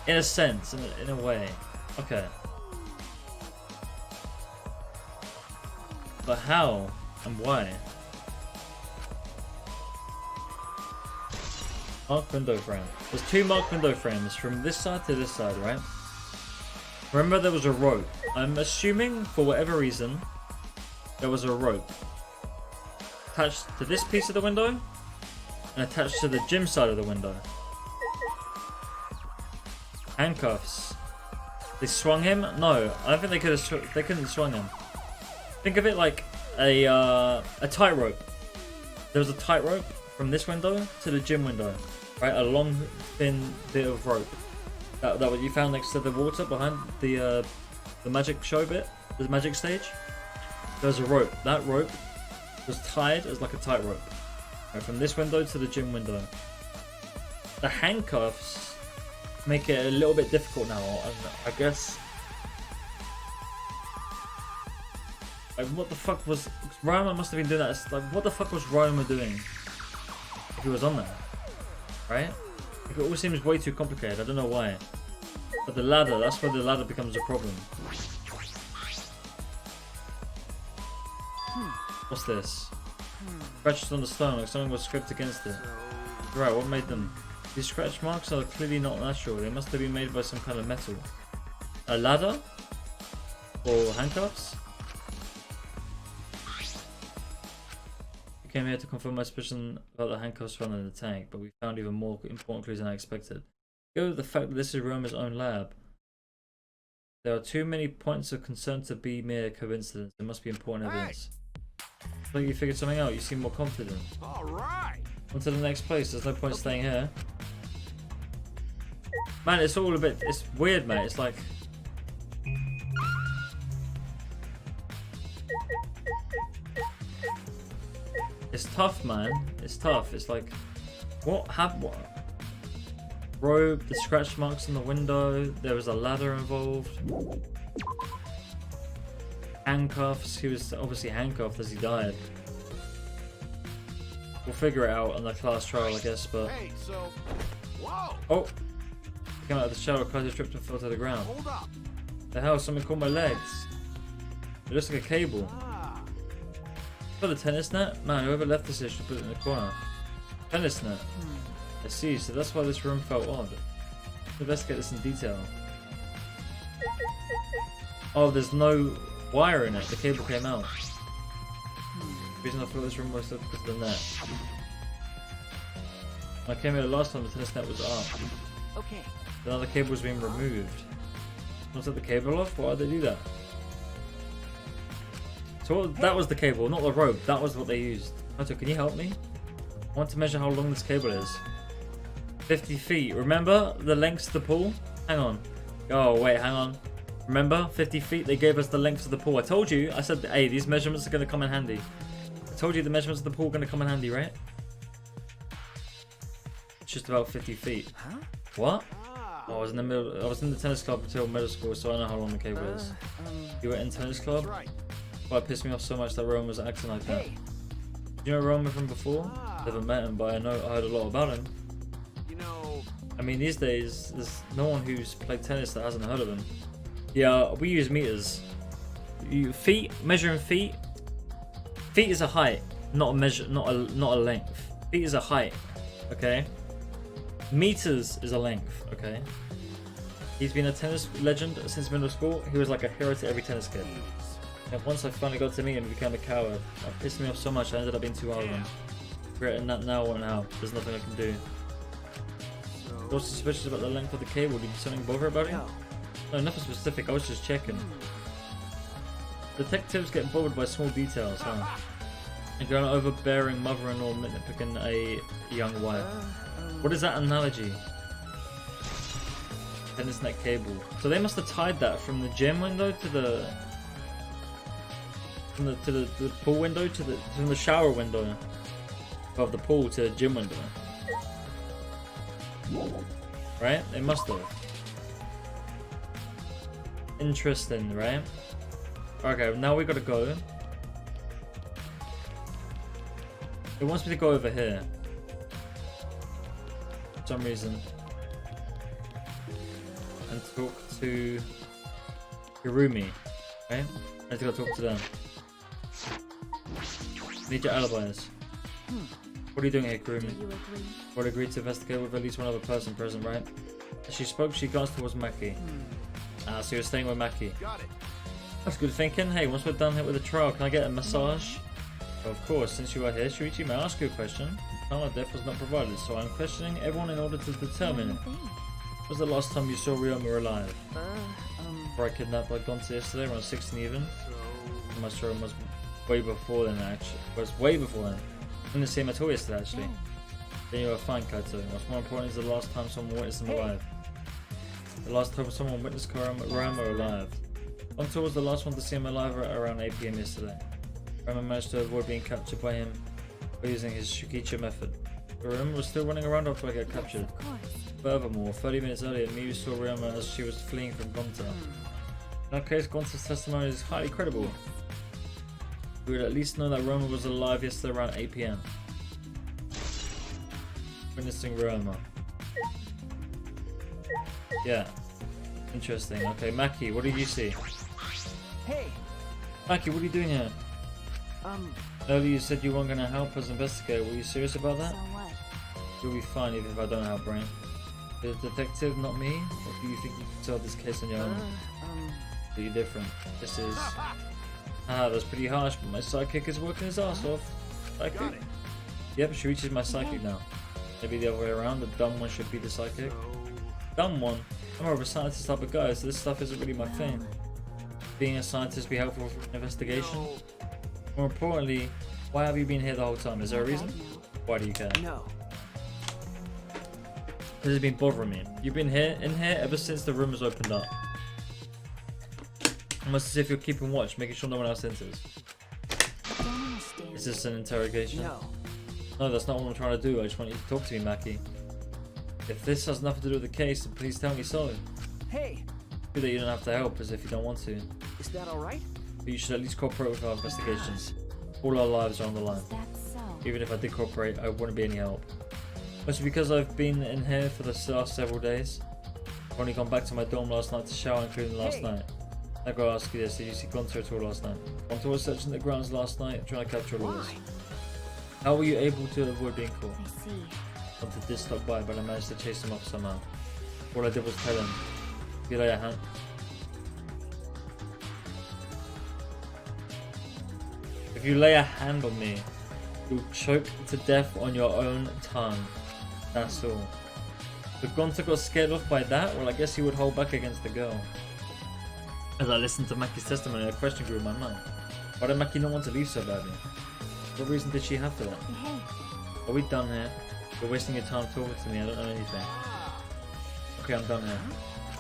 In a sense, in a way. Okay. But how and why? Marked window frame. There's 2 marked window frames from this side to this side, right? Remember there was a rope. I'm assuming, for whatever reason, there was a rope attached to this piece of the window and attached to the gym side of the window. Handcuffs. They swung him? No, I think they could have. They couldn't have swung him. Think of it like a tightrope. There was a tightrope from this window to the gym window, right? A long, thin bit of rope. That what you found next to the water behind the magic show bit, the magic stage. There's a rope. That rope was tied as like a tightrope, right, from this window to the gym window. The handcuffs make it a little bit difficult now, and I guess. Like, what the fuck was Ryoma must have been doing that? Like, what the fuck was Ryoma doing if he was on there, right? Like, it all seems way too complicated. I don't know why. But the ladder, that's where the ladder becomes a problem. What's this? Scratches on the stone, like something was scraped against it. Right, what made them? These scratch marks are clearly not natural. They must have been made by some kind of metal. A ladder? Or handcuffs? We came here to confirm my suspicion about the handcuffs found in the tank, but we found even more important clues than I expected. Go with the fact that this is Ryoma's own lab. There are too many points of concern to be mere coincidence. There must be important evidence. I think you figured something out. You seem more confident. All right. On to the next place. There's no point staying here. Man, it's all a bit... It's weird, mate. It's like... It's tough, man. It's tough. It's like... What happened? What? Robe, the scratch marks on the window. There was a ladder involved. Handcuffs. He was obviously handcuffed as he died. We'll figure it out on the class trial, I guess, but... Hey, so... Whoa! Oh! Came out of the shower, Kaiser tripped and fell to the ground. Hold up. The hell? Something caught my legs. It looks like a cable. Ah. Got a tennis net? Man, whoever left this here should put it in the corner. Tennis net. I see, so that's why this room felt odd. Let's investigate this in detail. Oh, there's no wire in it. The cable came out. The reason I thought this room was because of the net. When I came here last time, the tennis net was up. Okay. The other cable was being removed. Someone set the cable off? Why did they do that? So that was the cable, not the rope. That was what they used. Otto, can you help me? I want to measure how long this cable is. 50 feet. Remember the lengths of the pool? Hang on. Oh, wait, hang on. Remember? 50 feet? They gave us the lengths of the pool. I told you. I said, hey, these measurements are going to come in handy. I told you the measurements of the pool are going to come in handy, right? It's just about 50 feet. Huh? What? Oh, I was in the tennis club until middle school, so I know how long the cable is. You were in tennis club? That's right. Why it pissed me off so much that Roman was acting like that. Hey. You know Roman from before? Never met him, but I heard a lot about him. You know... I mean, these days, there's no one who's played tennis that hasn't heard of him. Yeah, we use meters. Measuring feet. Feet is a height, not a measure, not a length. Feet is a height, okay? Meters is a length, okay? He's been a tennis legend since middle school. He was like a hero to every tennis kid. And once I finally got to meet him, he became a coward. It pissed me off so much I ended up being too hard on him. Regretting that now and now. There's nothing I can do. You're also suspicious about the length of the cable. Did you something bother about it? No, nothing specific. I was just checking. Detectives get bothered by small details, huh? And an overbearing mother-in-law nitpicking a young wife. What is that analogy? Tennis net cable. So they must have tied that from the gym window to the the pool window from the shower window of the pool to the gym window. Right? They must have. Interesting, right? Okay, now we gotta go. It wants me to go over here. For some reason. And talk to Hirumi. Right? I have to go talk to them. Need your alibis. What are you doing here, Hirumi? Do you agree? Would agree to investigate with at least one other person present, right? As she spoke, she glanced towards Maki. So you're staying with Maki. Got it. That's good thinking. Hey, once we're done here with the trial, can I get a massage? Of course, since you are here, Shuichi, may I ask you a question? Time of death was not provided, so I'm questioning everyone in order to determine it. Thing. When was the last time you saw Ryoma alive? Before I kidnapped by Gonta yesterday, around 16 even? I'm not sure, it was way before then, actually. It was way before then. I didn't see him at all yesterday, actually. Then you are fine, Kaito. What's more important is the last time someone witnessed him alive. The last time someone witnessed Ryoma alive. Gonta was the last one to see him alive at around 8 PM yesterday. Ryoma managed to avoid being captured by him by using his Shukicha method. But Ryoma was still running around after I got captured. Of course. Furthermore, 30 minutes earlier, Miyu saw Ryoma as she was fleeing from Gonta. In that case, Gonta's testimony is highly credible. We would at least know that Ryoma was alive yesterday around 8 PM. Witnessing Ryoma. Yeah. Interesting. Okay, Maki, what did you see? Hey. Maki, what are you doing here? Earlier you said you weren't going to help us investigate. Were you serious about that? So what? You'll be fine even if I don't help, right? The detective, not me? Or do you think you can solve this case on your own? Pretty different. This is... that's pretty harsh, but my sidekick is working his ass off. Psychic? Got it. Yep, Shuichi's my sidekick now. Maybe the other way around, the dumb one should be the sidekick. Dumb one? I'm more of a scientist type of guy, so this stuff isn't really my thing. Being a scientist be helpful for an investigation? More importantly, why have you been here the whole time? Is there a reason? Why do you care? No. This has been bothering me. You've been in here ever since the room was opened up. Almost as if you're keeping watch, making sure no one else enters. Is this an interrogation? No. No, that's not what I'm trying to do. I just want you to talk to me, Maki. If this has nothing to do with the case, then please tell me so. Hey, Feel that you don't have to help as if you don't want to. is that all right? But you should at least cooperate with our investigations. All our lives are on the line. That's so. Even if I did cooperate, I wouldn't be any help. Mostly because I've been in here for the last several days. I've only gone back to my dorm last night to shower, including last night. I gotta ask you this, did you see Gunter at all last night? Gunter was searching the grounds last night, trying to capture all of us. How were you able to avoid being caught? I see. Gunter did stop by, but I managed to chase him off somehow. All I did was tell him, if you lay a hand... If you lay a hand on me, you'll choke to death on your own tongue. That's all. If Gunter got scared off by that, well I guess he would hold back against the girl. As I listened to Maki's testimony, a question grew in my mind. Why did Maki not want to leave so badly? What reason did she have for that? Hey, Are we done here? You're wasting your time talking to me, I don't know anything. Okay, I'm done here.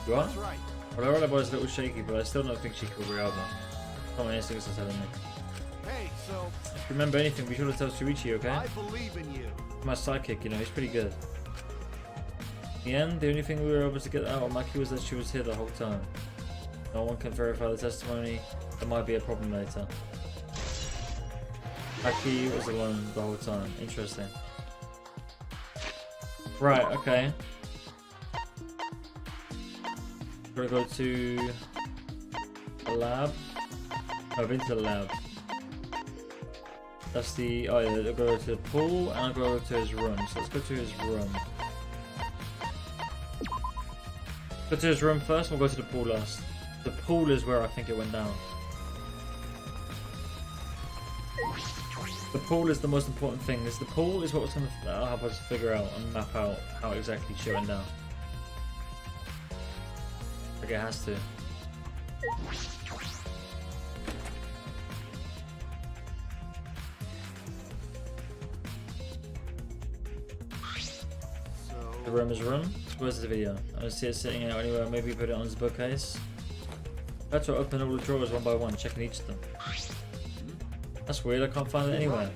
You are? That's right. Well, I was a little shaky, but I still don't think she could recover. Not my instincts are telling me. Hey, so If you remember anything, be sure to tell Shuichi, okay? I believe in you. My sidekick, you know, he's pretty good. In the end, the only thing we were able to get out of Maki was that she was here the whole time. No one can verify the testimony. There might be a problem later. Maki was alone the whole time. Interesting. Right, okay. We're gonna go to the lab. Oh, I've been to the lab. That's the... Oh yeah, I'll go to the pool and I'll go to his room. So let's go to his room. Go to his room first, we'll go to the pool last. The pool is where I think it went down. The pool is the most important thing. The pool is what's going to help us figure out and map out how exactly shit went down. Like it has to. The room is room. Where's the video? I don't see it sitting out anywhere. Maybe put it on his bookcase. I had to open all the drawers one by one, checking each of them. That's weird, I can't find it anywhere.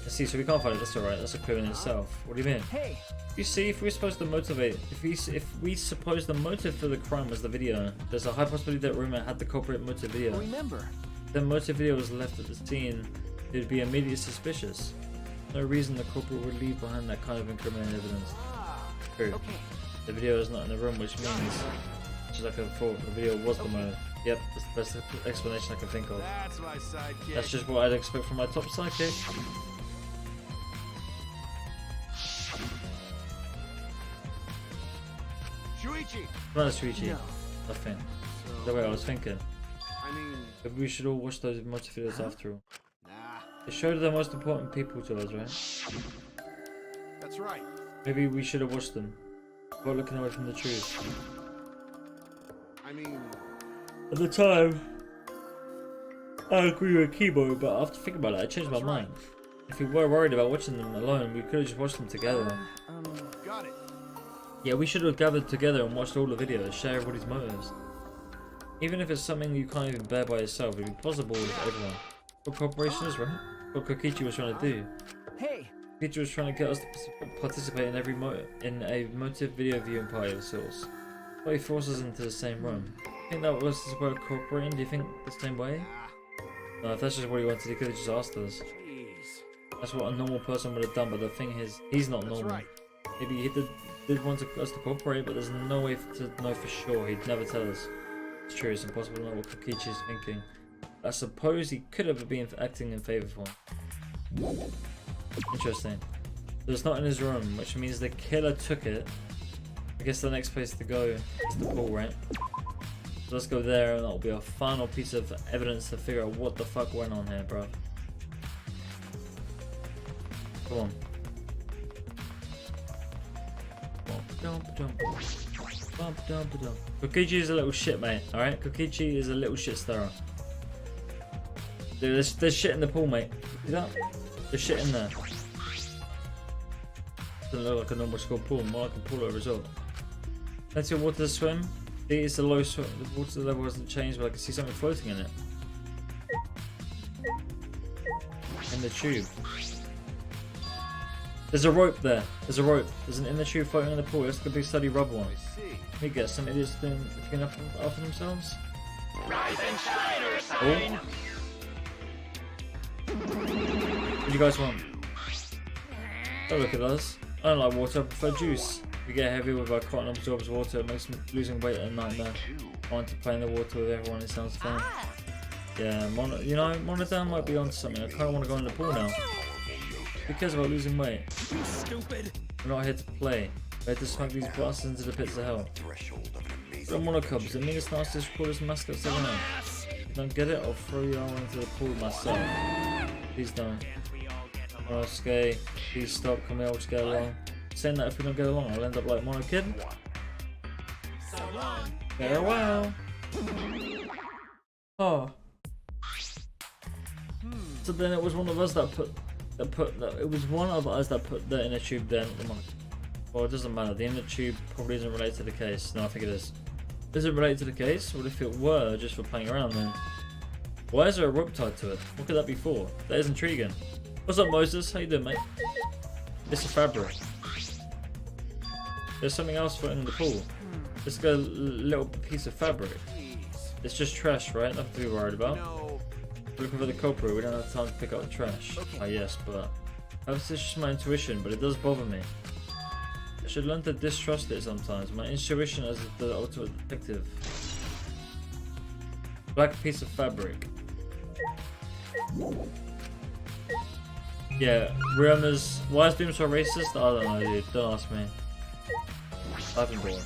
Let's see, so we can't find it, that's alright, that's a clue in itself. What do you mean? Hey, You see, if we're supposed to motivate, if we suppose the motive for the crime was the video, there's a high possibility that Ruma had the culprit motive video. remember. If the motive video was left at the scene, it would be immediately suspicious. No reason the culprit would leave behind that kind of incriminating evidence. True. Okay. The video is not in the room, which means, just like I thought, the video was the motive. Yep, that's the best explanation I can think of. That's my sidekick. That's just what I'd expect from my top sidekick. Shuichi. Not a Shuichi. No. Nothing. So, The way I was thinking. I mean, Maybe we should all watch those motive videos after all. nah. They showed the most important people to us, right? That's right. Maybe we should have watched them. We're looking away from the truth. I mean, At the time, I agree with Kibo, but after thinking about it, I changed my mind. If we were worried about watching them alone, we could have just watched them together. got it. Yeah, we should have gathered together and watched all the videos, share everybody's motives. Even if it's something you can't even bear by yourself, it'd be possible with everyone. What cooperation is, right? What Kokichi was trying to do. Hey, Kokichi was trying to get us to participate in in a motive video viewing party of sorts. But he forced us into the same room. I think that was his way of cooperating. Do you think the same way? No, if that's just what he wanted, he could have just asked us. Jeez. That's what a normal person would have done, but the thing is, he's not That's normal. right. Maybe he did want us to cooperate, but there's no way to know for sure. He'd never tell us. It's true, it's impossible to know what Kokichi is thinking. I suppose he could have been acting in favour for him. Interesting. So it's not in his room, which means the killer took it. I guess the next place to go is the pool, right? So let's go there, and that'll be our final piece of evidence to figure out what the fuck went on here, bro. Come on. Jump, jump. Kokichi is a little shit, mate. Alright? Kokichi is a little shit stirrer. Dude, there's shit in the pool, mate. See that? There's shit in there. Doesn't look like a normal school pool, more like a pool at a resort. Plenty of water to swim. See, it's a low swim. The water level hasn't changed, but I can see something floating in it. In the tube. There's a rope there. There's a rope. There's an inner tube floating in the pool. That's the big study rubber one. Let me guess, some idiots doing up after themselves? Rise and shine, Ursine! What do you guys want? Oh, look at us. I don't like water, I prefer juice. We get heavy with our cotton absorbs water, it makes losing weight a nightmare. I want to play in the water with everyone, it sounds fun. Yeah, you know, Monodam might be onto something. I kind of want to go in the pool now. Who cares about losing weight? Stupid! We're not here to play. We're here to smack these bastards into the pits of hell. The monokubs, the meanest, nastiest, coolest mascots ever known. If you don't get it, I'll throw you all into the pool myself. Please don't. Oh, Skay, please stop, can we all just get along? Saying that if we don't get along, I'll end up like Mono Kid. Farewell! Oh. So then it was one of us that put it was one of us that put the inner tube there, not the monk. Well, it doesn't matter, the inner tube probably isn't related to the case. No, I think it is. Is it related to the case? What if it were just for playing around then? Why is there a rope tied to it? What could that be for? That is intriguing. What's up, Moses? How you doing, mate? It's a fabric. There's something else floating in the pool. It's got a little piece of fabric. It's just trash, right? Nothing to be worried about. We're looking for the culprit. We don't have time to pick up the trash. Ah, yes, but perhaps it's just my intuition, but it does bother me. I should learn to distrust it sometimes. My intuition as the ultimate detective. Black piece of fabric. Yeah, Ryuma's. Why is Doom so racist? I don't know, dude. Don't ask me. I've been bored.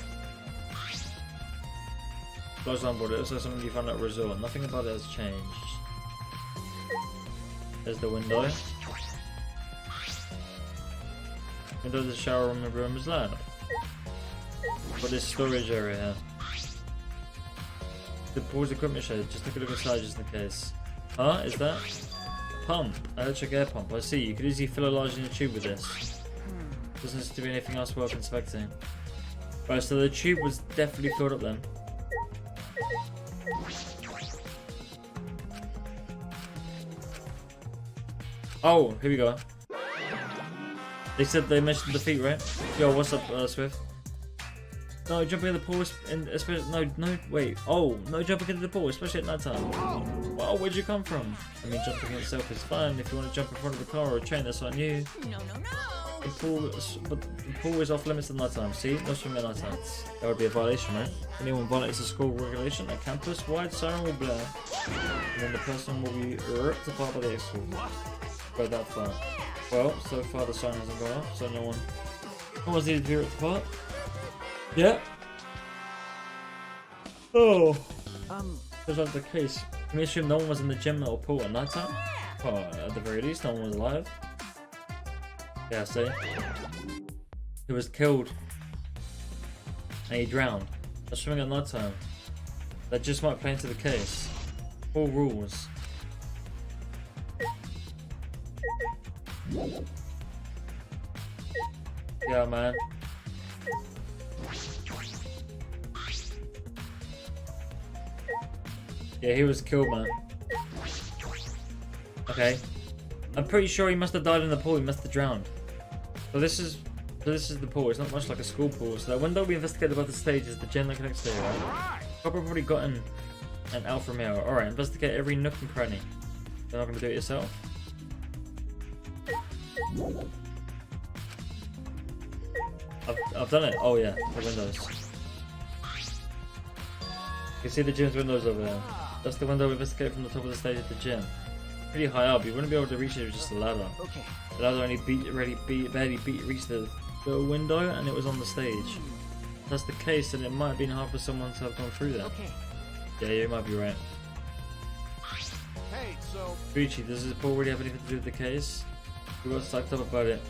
Close on board. It looks like something you found at a resort. Nothing about it has changed. There's the window. Window of the shower room and room is loud. But this storage area here. The pool's equipment shed. Just take a look inside just in case. Huh? Is that? Pump. Electric air pump. I see. You could easily fill a large inner tube with this. Doesn't seem to be anything else worth inspecting. Right, so the tube was definitely filled up then. Oh, here we go. They said they mentioned the feet, right? Yo, what's up, Swift? No, jumping in the pool, especially no, wait. Oh, no jumping into the pool, especially at night time. Wow, where'd you come from? I mean, jumping itself is fun. If you want to jump in front of a car or a train, that's on you. No. The pool is off limits at night time. See, no swimming at night time. That would be a violation, right? Anyone violates a school regulation at campus, wide siren will blare, and then the person will be ripped apart by the school. Go that far. Well, so far the sign hasn't gone off, so no one's needed to be ripped apart. Yeah. Oh. Feels like the case. Can we assume no one was in the gym or pool at night time? Oh, at the very least, no one was alive. Yeah, see? He was killed. And he drowned. That's swimming at night time. That just might play into the case. All rules. Yeah, man. Yeah, he was killed, man. Okay. I'm pretty sure he must have died in the pool. He must have drowned. So this is the pool. It's not much like a school pool. So that window we investigated above the stage is the gen that connects to it, right? Probably already gotten an alpha male. Alright, investigate every nook and cranny. You're not gonna do it yourself? I've done it. Oh yeah, the windows. You can see the gym's windows over there. That's the window we investigated from the top of the stage at the gym. Pretty high up. You wouldn't be able to reach it with just a ladder. Okay. The ladder only barely reached the window, and it was on the stage. If that's the case, then it might have been hard for someone to have gone through there. Okay. Yeah, you might be right. Hey, so Gucci, does this pool really have anything to do with the case? We got psyched up about it.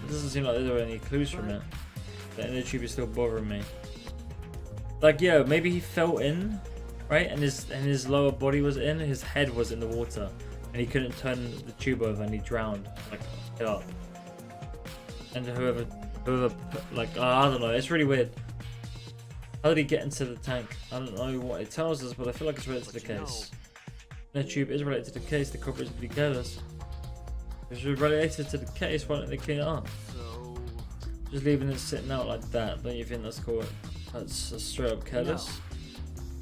It doesn't seem like there were any clues from it. The inner tube is still bothering me. Like, yeah, maybe he fell in, right? And his lower body was in, his head was in the water, and he couldn't turn the tube over, and he drowned, like, it up. And whoever, like, I don't know, it's really weird. How did he get into the tank? I don't know what it tells us, but I feel like it's related to the case. The tube is related to the case, the culprit is pretty careless. If it's related to the case, why don't they clean it up? So, Just leaving it sitting out like that, don't you think that's cool? That's straight up careless?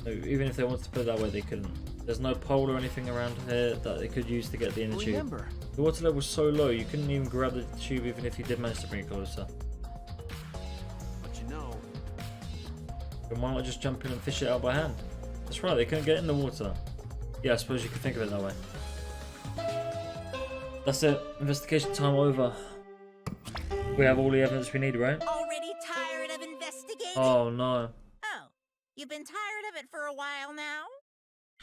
No, even if they wanted to put it that way, they couldn't. There's no pole or anything around here that they could use to get the inner tube. Remember, The water level was so low, you couldn't even grab the tube even if you did manage to bring it closer. but you know, Then why not just jump in and fish it out by hand? That's right, they couldn't get in the water. Yeah, I suppose you could think of it that way. That's it. Investigation time over. We have all the evidence we need, right? Already tired of investigating? Oh no. Oh, you've been tired of it for a while now?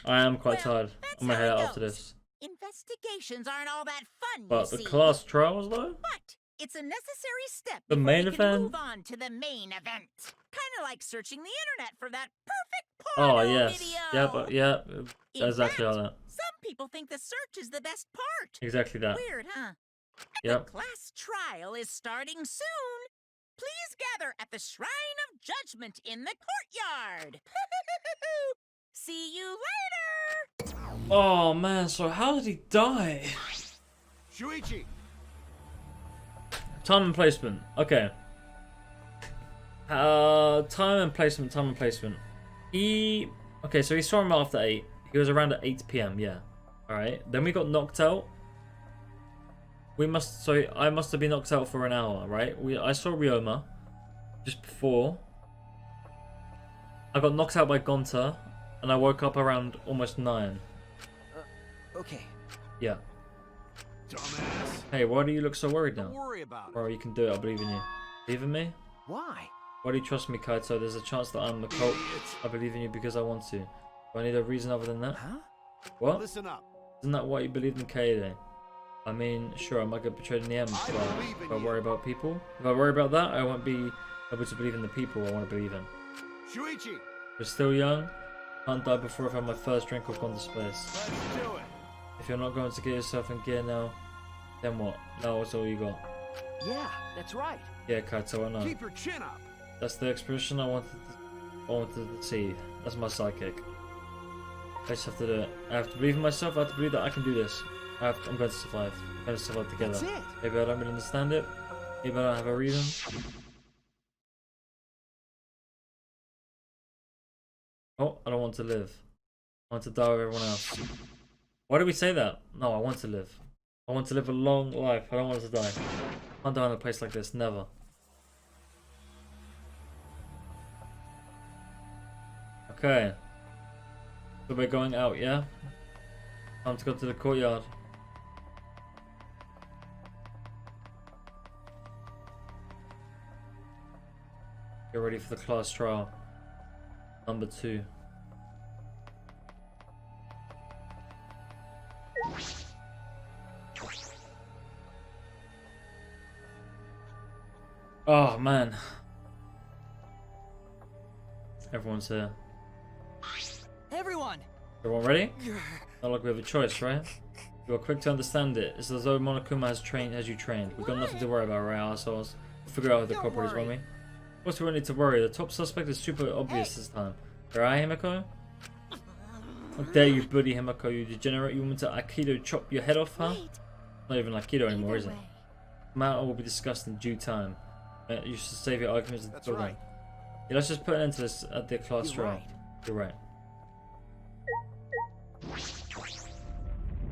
I am quite Well, tired. that's I'm gonna how head it out after goes. this. Investigations aren't all that fun, But you the see. class trials though? But it's a necessary step The before main we can event? move on to the main event. Kind of like searching the internet for that perfect Oh porno yes. video. Yeah, but yeah, In exactly fact, like that. Some people think the search is the best part. Exactly that. Weird, huh? Yep. The class trial is starting soon. Please gather at the Shrine of Judgment in the courtyard. See you later. Oh man, so how did he die? Shuichi, Time and placement. Okay. Time and placement. Okay, so he saw him after 8. He was around at 8 PM, yeah. Alright. Then we got knocked out. I must have been knocked out for an hour, right? I saw Ryoma just before. I got knocked out by Gonta, and I woke up around almost 9. okay. Yeah. dumbass. Hey, why do you look so worried Don't now? worry about it. Bro, you can do it, I believe in you. Believe in me? Why? Why do you trust me, Kaito? There's a chance that I'm the cult. Idiot. I believe in you because I want to. Do I need a reason other than that? Huh? What? Listen up. Isn't that why you believed in Kaede? I mean, sure, I might get betrayed in the end, I but believe in if I you. worry about people, if I worry about that, I won't be able to believe in the people I want to believe in. Shuichi, We're still young. Can't die before I've had my first drink of Gone to Space. let's do it. If you're not going to get yourself in gear now, then what? Now what's all you got? Yeah, that's right. Yeah, Kaito, I know. Keep your chin up. That's the expression I wanted to see. That's my sidekick. I just have to do it. I have to believe in myself. I have to believe that I can do this. I'm going to survive. I'm going to survive together. That's it. Maybe I don't really understand it. Maybe I don't have a reason. Oh, I don't want to live. I want to die with everyone else. Why do we say that? No, I want to live. I want to live a long life. I don't want to die. I can't die in a place like this. Never. Okay. So we're going out, yeah? Time to go to the courtyard. Get ready for the class trial. Number 2. Oh man. Everyone's here. Everyone! Everyone ready? Not like we have a choice, right? You are quick to understand it. It's as though Monokuma has trained as you trained. We've got nothing to worry about, right, ourselves? We'll figure out who the Don't culprit is, won't we? worry. Of course we don't need to worry. The top suspect is super obvious this time. Right, Himiko? How dare you bully Himiko, you degenerate. You want me to Aikido chop your head off, huh? Wait. Not even Aikido anymore, Either is it? way. The matter will be discussed in due time. You should save your arguments That's until then. right. Yeah, let's just put an end to this at the class You're trial. right. You're right.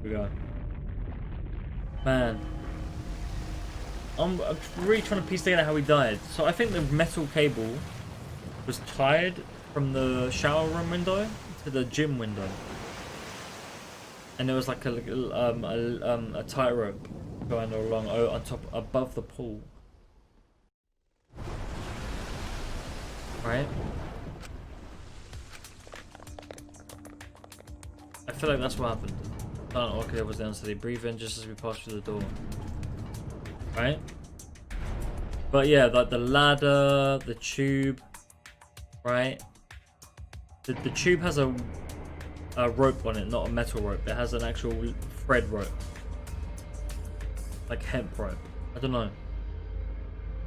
Here we go. Man. I'm really trying to piece together how he died. So I think the metal cable was tied from the shower room window to the gym window. And there was like a tightrope going along on top above the pool. Right? I feel like that's what happened. Oh, okay, it was down, so they breathe in just as we pass through the door. Right? But yeah, like the ladder, the tube, right? The tube has a rope on it, not a metal rope. It has an actual thread rope. Like hemp rope. I don't know.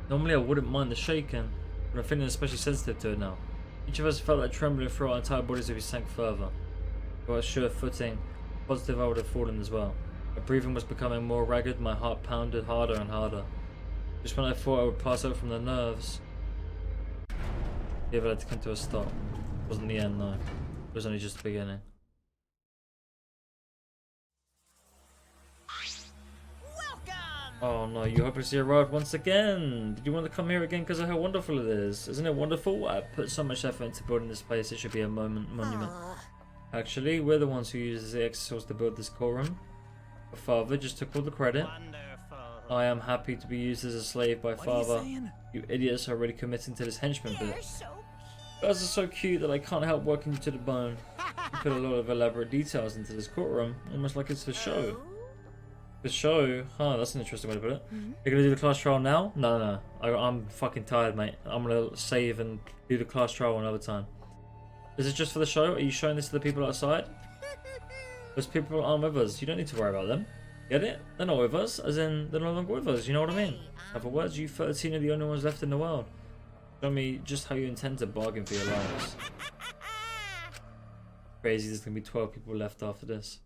Normally I wouldn't mind the shaking, but I'm feeling especially sensitive to it now. Each of us felt like trembling through our entire bodies as we sank further. If I was sure footing, positive I would have fallen as well. My breathing was becoming more ragged, my heart pounded harder and harder. Just when I thought I would pass out from the nerves, the event had to come to a stop. It wasn't the end though. It was only just the beginning. Welcome! Oh no, you hopelessly arrived once again! Did you want to come here again because of how wonderful it is? Isn't it wonderful? I put so much effort into building this place, it should be a monument. Actually, we're the ones who used the extra to build this courtroom. My father just took all the credit. Wonderful. I am happy to be used as a slave by What are you father. saying? You idiots are already committing to this henchman bit. They're so You guys are so cute that I can't help working you to the bone. You put a lot of elaborate details into this courtroom, almost like it's for show. The show? Huh, that's an interesting way to put it. You're gonna do the class trial now? No. I'm fucking tired, mate. I'm gonna save and do the class trial another time. Is it just for the show? Are you showing this to the people outside? Those people aren't with us. You don't need to worry about them. Get it? They're not with us, as in they're no longer with us. You know what I mean? In other words, you 13 are the only ones left in the world. Show me just how you intend to bargain for your lives. Crazy, there's gonna be 12 people left after this.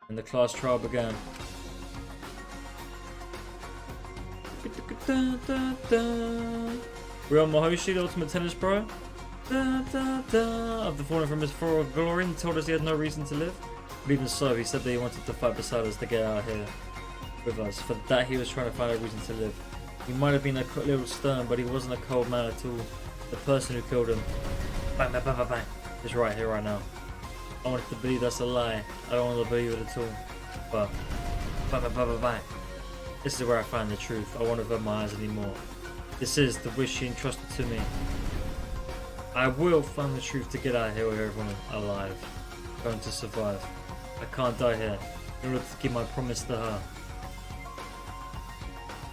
And the class trial began. Real Mahoshi, the ultimate tennis pro. After falling from his floor of glory, he told us he had no reason to live. But even so, he said that he wanted to fight beside us to get out of here with us. For that, he was trying to find a reason to live. He might have been a little stern, but he wasn't a cold man at all. The person who killed him, bang, bang, bang, bang, bang, is right here, right now. I wanted to believe that's a lie. I don't want to believe it at all. But, bang, bang, bang, bang, bang. This is where I find the truth. I won't avert my eyes anymore. This is the wish he entrusted to me. I will find the truth to get out of here with everyone alive. Going to survive. I can't die here. In order to keep my promise to her.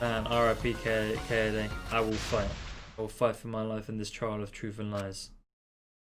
And RIP Kaede. I will fight. I will fight for my life in this trial of truth and lies.